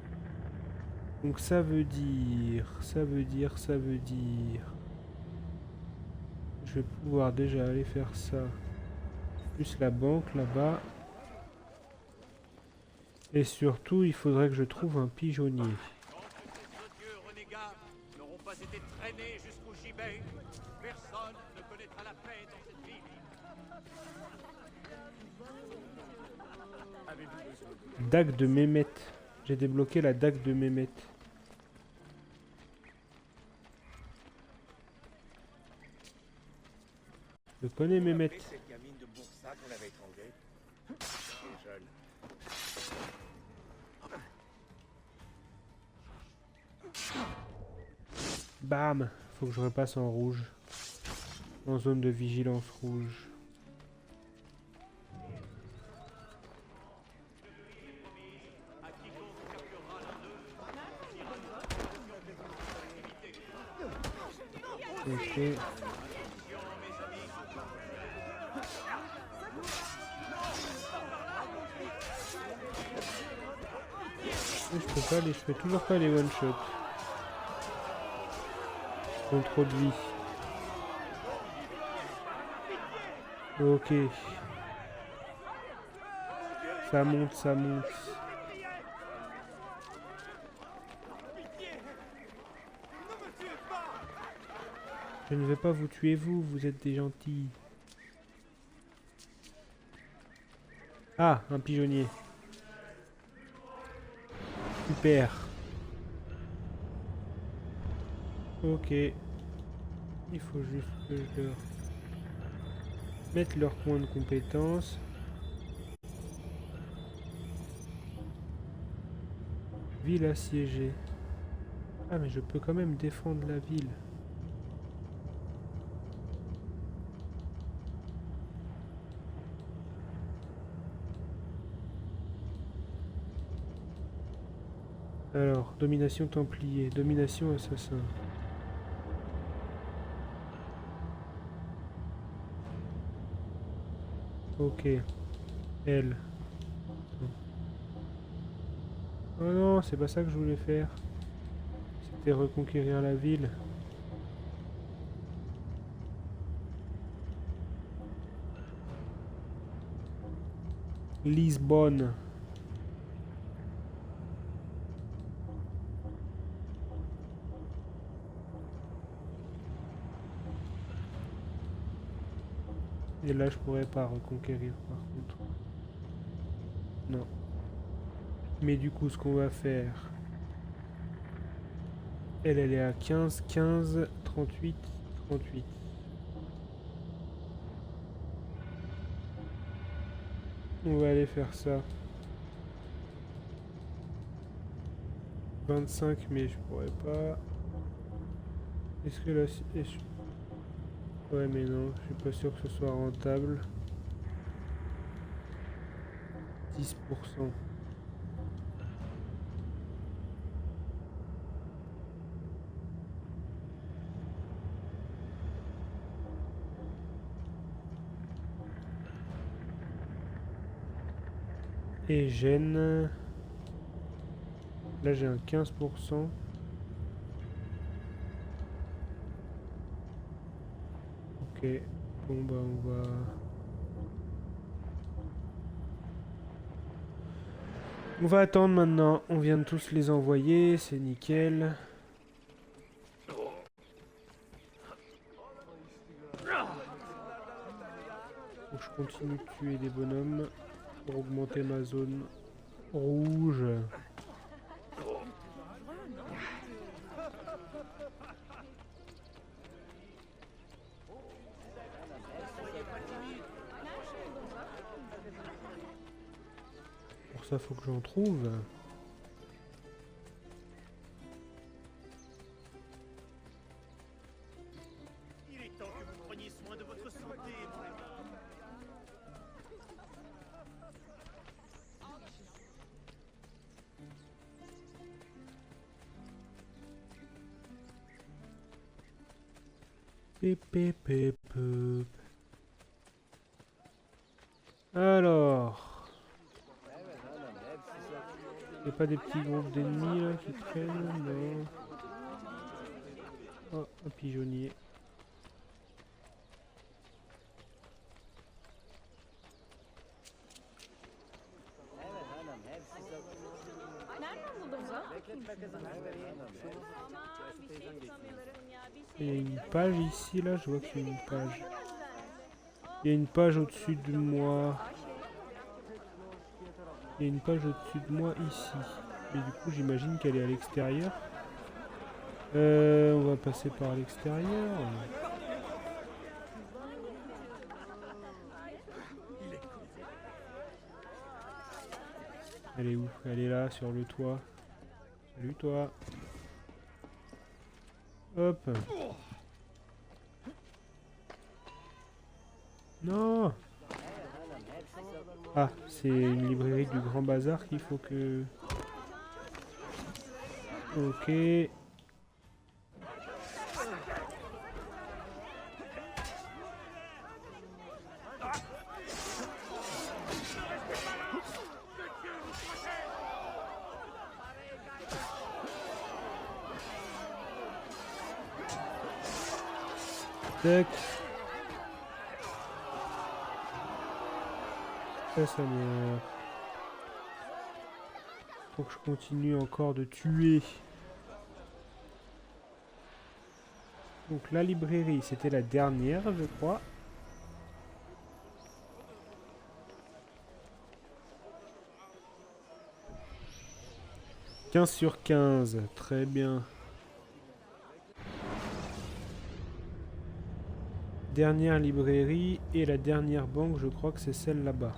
Donc ça veut dire... Je vais pouvoir déjà aller faire ça. Plus la banque là-bas. Et surtout, il faudrait que je trouve un pigeonnier. Ces dieux renégats n'auront pas été traînés jusqu'au gibet. Personne ne connaîtra la paix dans cette ville. Dague de Mehmet. J'ai débloqué la dague de Mehmet. Je connais Mehmet. Cette gamine de Boursa qu'on avait étranglée. Jeune. Bam! Faut que je repasse en rouge. En zone de vigilance rouge. Ok. Je peux pas les, je fais toujours pas les one shot. Ils ont trop de vie. Ok. Ça monte, ça monte. Je ne vais pas vous tuer vous, vous êtes des gentils. Ah, un pigeonnier. Super. Ok. Il faut juste que je leur mette leur point de compétence. Ville assiégée. Ah mais je peux quand même défendre la ville. Alors, domination templier, domination assassin. Ok. Elle. Oh non, c'est pas ça que je voulais faire. C'était reconquérir la ville. Lisbonne. Et là, je pourrais pas reconquérir par contre. Non. Mais du coup, ce qu'on va faire... Elle est à 15, 15, 38, 38. On va aller faire ça. 25, mais je pourrais pas. Est-ce que là... Ouais, mais non, je suis pas sûr que ce soit rentable. 10%. Et Gênes. Là j'ai un 15%. Ok. Bon bah on va... On va attendre maintenant. On vient de tous les envoyer. C'est nickel. Faut que je continue de tuer des bonhommes pour augmenter ma zone rouge. Pour ça, faut que j'en trouve. Il est temps que vous preniez soin de votre santé, mon ami. Pépé, pépé. Alors, y a pas des petits groupes d'ennemis là qui traînent? Non. Oh, un pigeonnier. Il y a une page ici, là, je vois qu'il y a une page. Il y a une page au-dessus de moi. Il y a une page au-dessus de moi ici. Et du coup, j'imagine qu'elle est à l'extérieur. On va passer par l'extérieur. Elle est où? Elle est là, sur le toit. Salut toi. Hop. Non. Ah, c'est une librairie du Grand Bazar qu'il faut que... Ok. Tac. Ça meurt. Faut que je continue encore de tuer. Donc la librairie, c'était la dernière, je crois. « 15 sur 15, très bien. Dernière librairie et la dernière banque, je crois que c'est celle là-bas.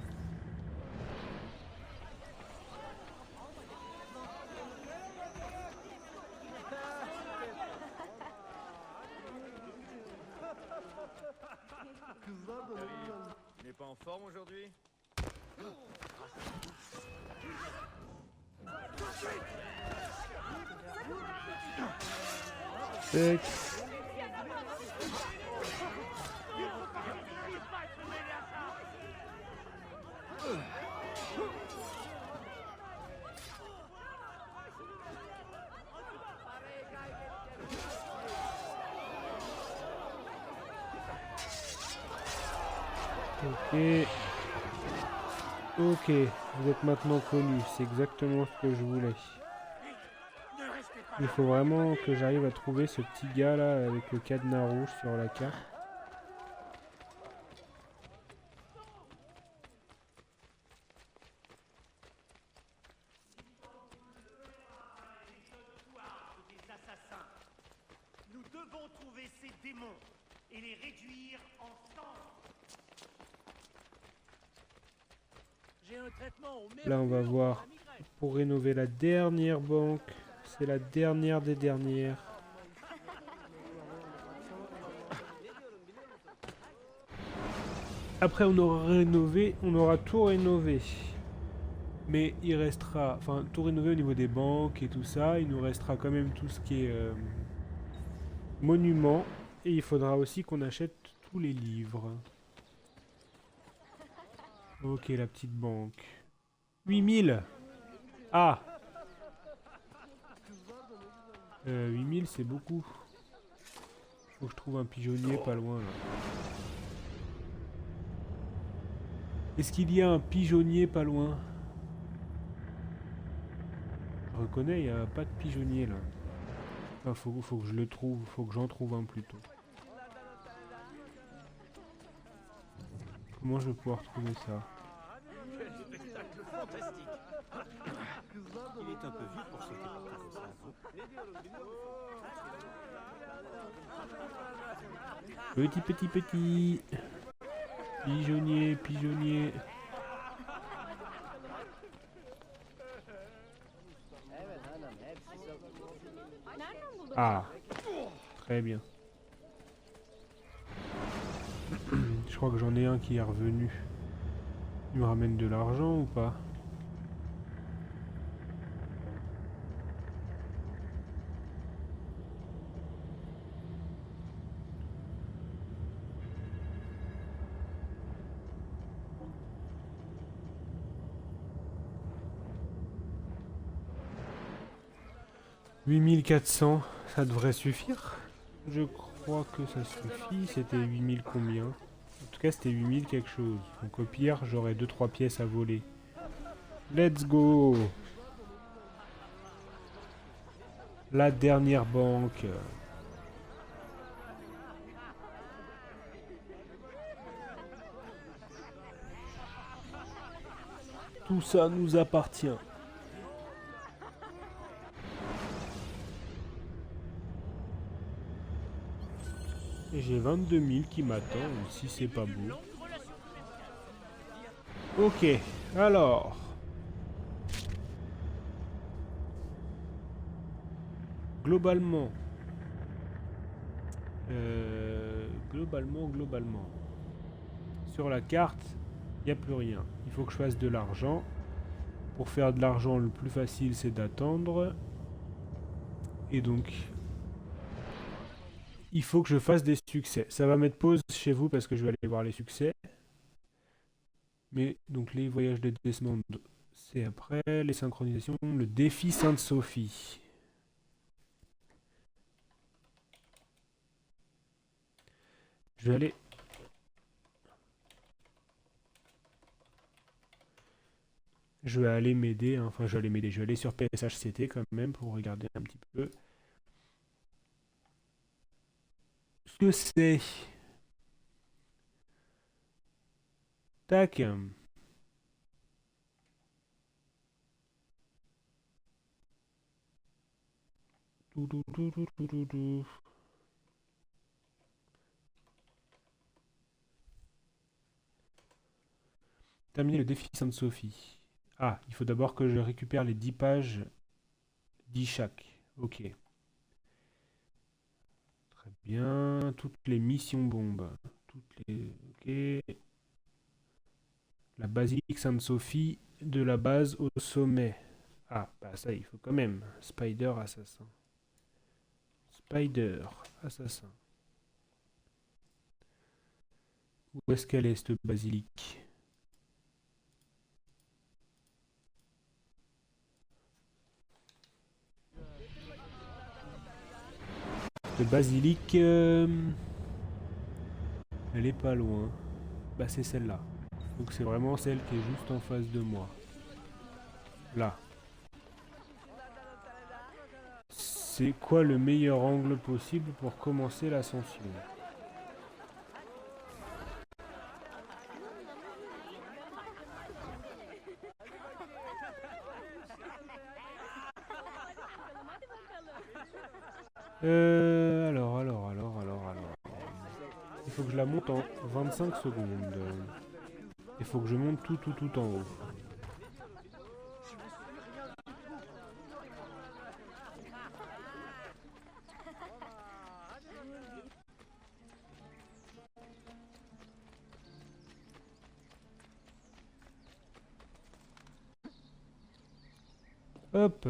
Tu n'es pas en forme aujourd'hui? Tac. Ok. Ok, vous êtes maintenant connus, c'est exactement ce que je voulais. Il faut vraiment que j'arrive à trouver ce petit gars là avec le cadenas rouge sur la carte. Nous devons trouver ces démons et les réduire en cendres. J'ai un traitement au mercure. Là on va voir pour rénover la dernière banque. C'est la dernière des dernières. Après on aura rénové, on aura tout rénové. Mais il restera, enfin tout rénové au niveau des banques et tout ça. Il nous restera quand même tout ce qui est monument. Et il faudra aussi qu'on achète tous les livres. Ok, la petite banque. 8000. Ah 8000 c'est beaucoup. Faut que je trouve un pigeonnier pas loin là. Est-ce qu'il y a un pigeonnier pas loin? Je reconnais, il n'y a pas de pigeonnier là. Enfin, faut que je le trouve, faut que j'en trouve un plutôt. Comment je vais pouvoir trouver ça? Quel spectacle fantastique! Il est un peu vieux pour sauter par terre comme ça. Petit. Pigeonnier. Ah, très bien. Je crois que j'en ai un qui est revenu. Il me ramène de l'argent ou pas? 8400, ça devrait suffire. Je crois que ça suffit. C'était 8000 combien? En tout cas, c'était 8000 quelque chose. Donc au pire, j'aurai 2-3 pièces à voler. Let's go! La dernière banque. Tout ça nous appartient. Et j'ai 22 000 qui m'attendent, si c'est pas beau. Ok, alors. Globalement. Globalement. Sur la carte, il n'y a plus rien. Il faut que je fasse de l'argent. Pour faire de l'argent, le plus facile, c'est d'attendre. Et donc, il faut que je fasse des succès. Ça va mettre pause chez vous parce que je vais aller voir les succès. Mais donc les voyages de Desmond, c'est après. Les synchronisations, le défi Sainte-Sophie. Je vais aller... Je vais aller m'aider, hein. Enfin je vais aller m'aider, je vais aller sur PSHCT quand même pour regarder un petit peu ce que c'est. Tac. Terminer le défi Sainte-Sophie. Ah, il faut d'abord que je récupère les 10 pages, 10 chaque. Ok. Très bien. Toutes les missions bombes. Toutes les... Ok. La basilique Sainte-Sophie de la base au sommet. Ah, bah ça, il faut quand même. Spider assassin. Spider assassin. Où est-ce qu'elle est, cette basilique? Cette basilique... Elle est pas loin. Bah c'est celle-là. Donc c'est vraiment celle qui est juste en face de moi. Là. C'est quoi le meilleur angle possible pour commencer l'ascension? Alors. Il faut que je la monte en 25 secondes. Il faut que je monte tout en haut. Hop.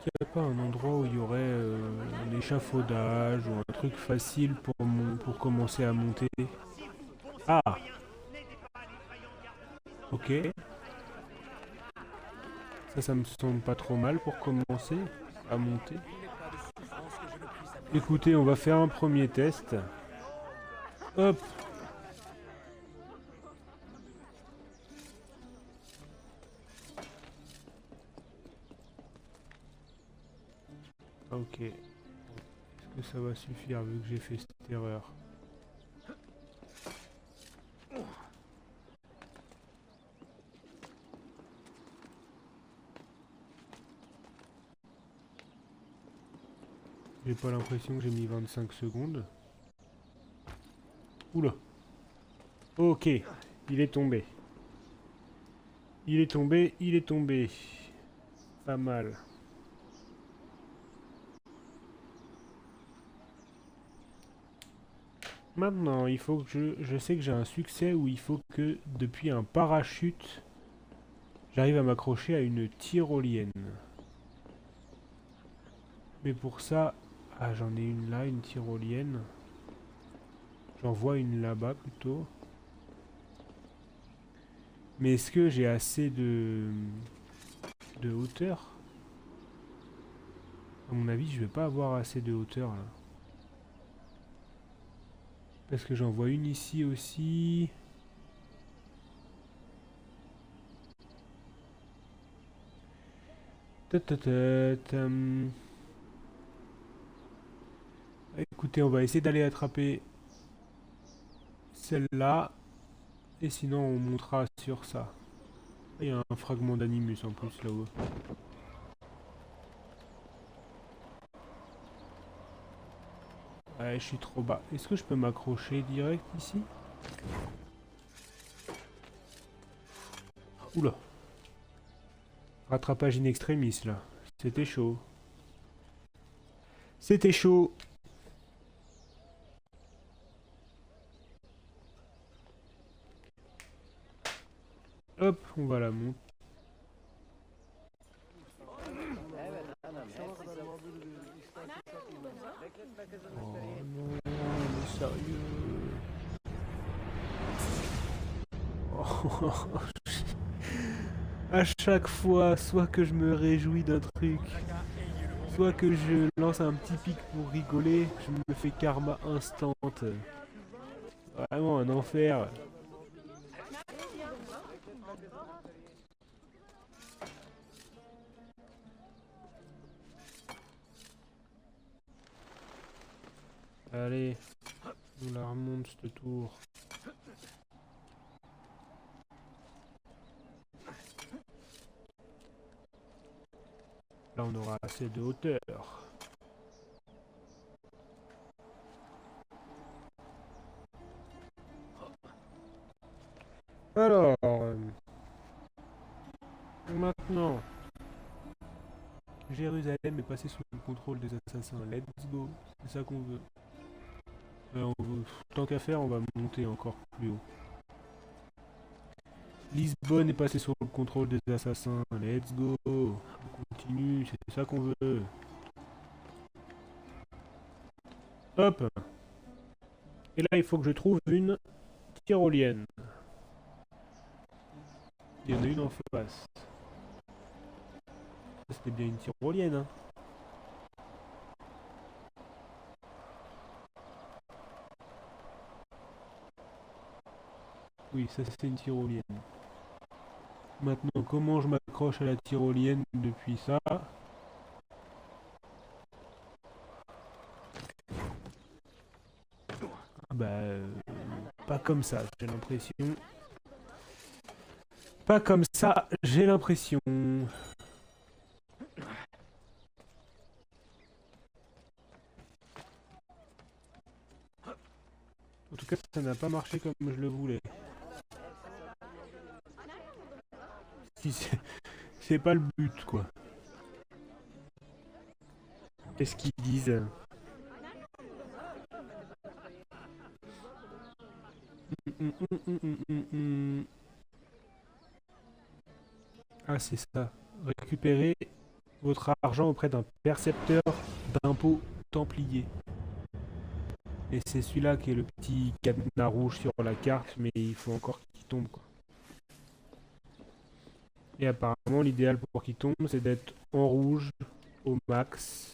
Il n'y a pas un endroit où il y aurait un échafaudage ou un truc facile pour commencer à monter? Ah! Ok. Ça me semble pas trop mal pour commencer à monter. Écoutez, on va faire un premier test. Hop! Ok. Est-ce que ça va suffire vu que j'ai fait cette erreur? J'ai pas l'impression que j'ai mis 25 secondes. Oula. Ok. Il est tombé. Il est tombé. Pas mal. Maintenant, il faut que je sais que j'ai un succès où il faut que depuis un parachute, j'arrive à m'accrocher à une tyrolienne. Mais pour ça, ah j'en ai une là, une tyrolienne. J'en vois une là-bas plutôt. Mais est-ce que j'ai assez de hauteur? À mon avis, je vais pas avoir assez de hauteur là. Parce que j'en vois une ici aussi. Écoutez, on va essayer d'aller attraper celle-là. Et sinon, on montera sur ça. Il y a un fragment d'animus en plus là-haut. Ouais, je suis trop bas. Est-ce que je peux m'accrocher direct ici? Oula. Rattrapage in extremis là. C'était chaud. C'était chaud. Hop, on va la monter. Oh non, mais sérieux. Oh. À chaque fois, soit que je me réjouis d'un truc, soit que je lance un petit pic pour rigoler, je me fais karma instant. Vraiment un enfer. Allez, on la remonte ce tour. Là, on aura assez de hauteur. Alors, maintenant, Jérusalem est passé sous le contrôle des assassins. Let's go, c'est ça qu'on veut. Tant qu'à faire, on va monter encore plus haut. Lisbonne est passé sous le contrôle des assassins. Let's go, on continue, c'est ça qu'on veut. Hop. Et là, il faut que je trouve une tyrolienne. Il y en a une en face. C'était bien une tyrolienne, hein. Oui, ça c'est une tyrolienne. Maintenant, comment je m'accroche à la tyrolienne depuis ça? Ah bah, pas comme ça, j'ai l'impression. Pas comme ça, j'ai l'impression. En tout cas, ça n'a pas marché comme je le voulais. Si c'est pas le but, quoi. Qu'est-ce qu'ils disent? Ah, c'est ça. Récupérez votre argent auprès d'un percepteur d'impôts templier. Et c'est celui-là qui est le petit cadenas rouge sur la carte, mais il faut encore qu'il tombe, quoi. Et apparemment, l'idéal pour qu'il tombe, c'est d'être en rouge au max.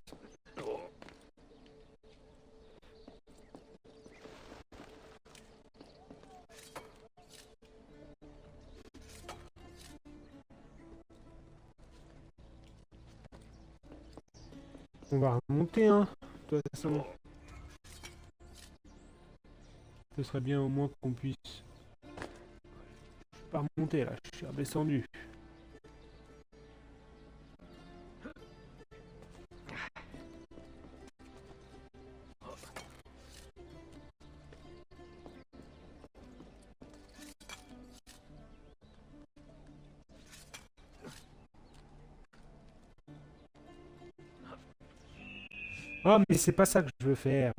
On va remonter, hein, de toute façon. Ce serait bien au moins qu'on puisse... Je suis pas remonté là, je suis redescendu. Oh mais c'est pas ça que je veux faire.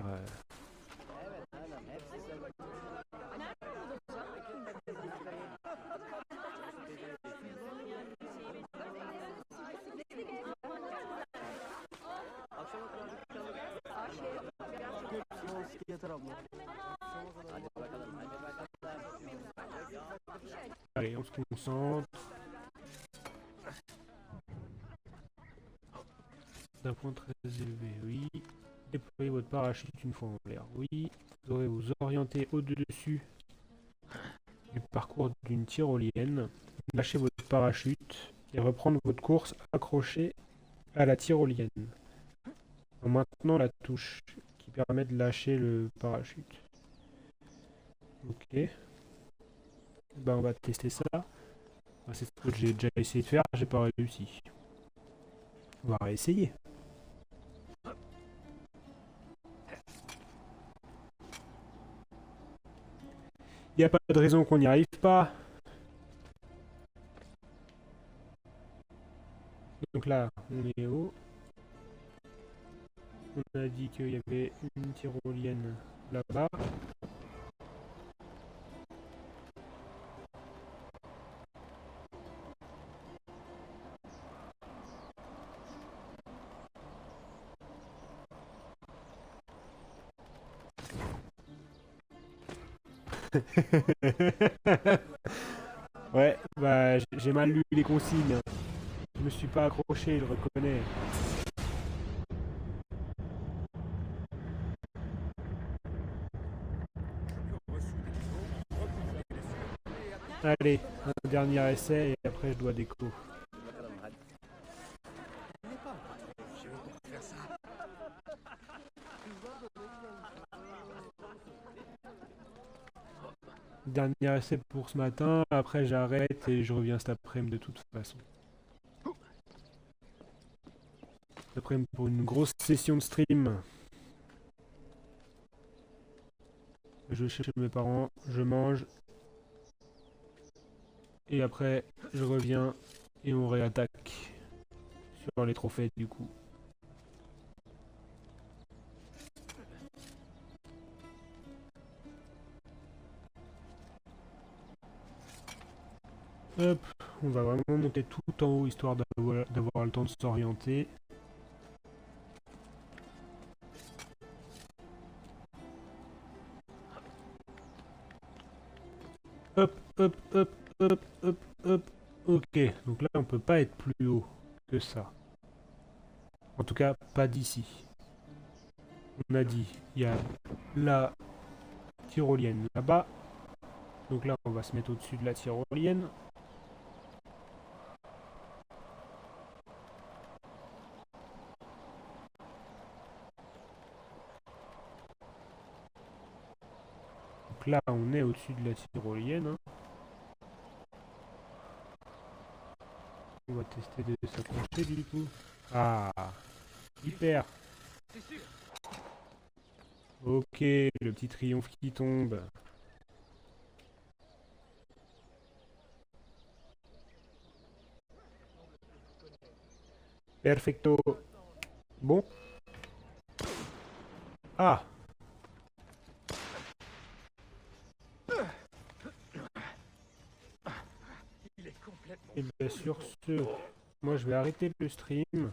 Allez, on se concentre. D'un point très élevé, oui. Déployez votre parachute une fois en l'air, oui. Vous aurez vous orienter au-dessus du parcours d'une tyrolienne. Lâchez votre parachute et reprendre votre course accrochée à la tyrolienne. En maintenant la touche qui permet de lâcher le parachute. Ok. Ben on va tester ça. C'est ce que j'ai déjà essayé de faire, j'ai pas réussi. On va réessayer. Il n'y a pas de raison qu'on n'y arrive pas. Donc là, on est haut. On a dit qu'il y avait une tyrolienne là-bas. Ouais, bah j'ai mal lu les consignes. Je me suis pas accroché, je le reconnais. Allez, un dernier essai et après je dois déco. Dernier essai pour ce matin, après j'arrête et je reviens cet après-midi de toute façon. Cet après-midi pour une grosse session de stream. Je vais chez mes parents, je mange. Et après je reviens et on réattaque sur les trophées du coup. Hop, on va vraiment monter tout en haut histoire d'avoir le temps de s'orienter. Hop, hop, hop, hop, hop, hop. Ok, donc là on peut pas être plus haut que ça. En tout cas, pas d'ici. On a dit, il y a la tyrolienne là-bas. Donc là, on va se mettre au-dessus de la tyrolienne. Donc là, on est au-dessus de la tyrolienne. Hein. On va tester de s'accrocher du coup. Ah, hyper. Ok, le petit triomphe qui tombe. Perfecto. Bon. Ah. Et bien sur ce, moi je vais arrêter le stream.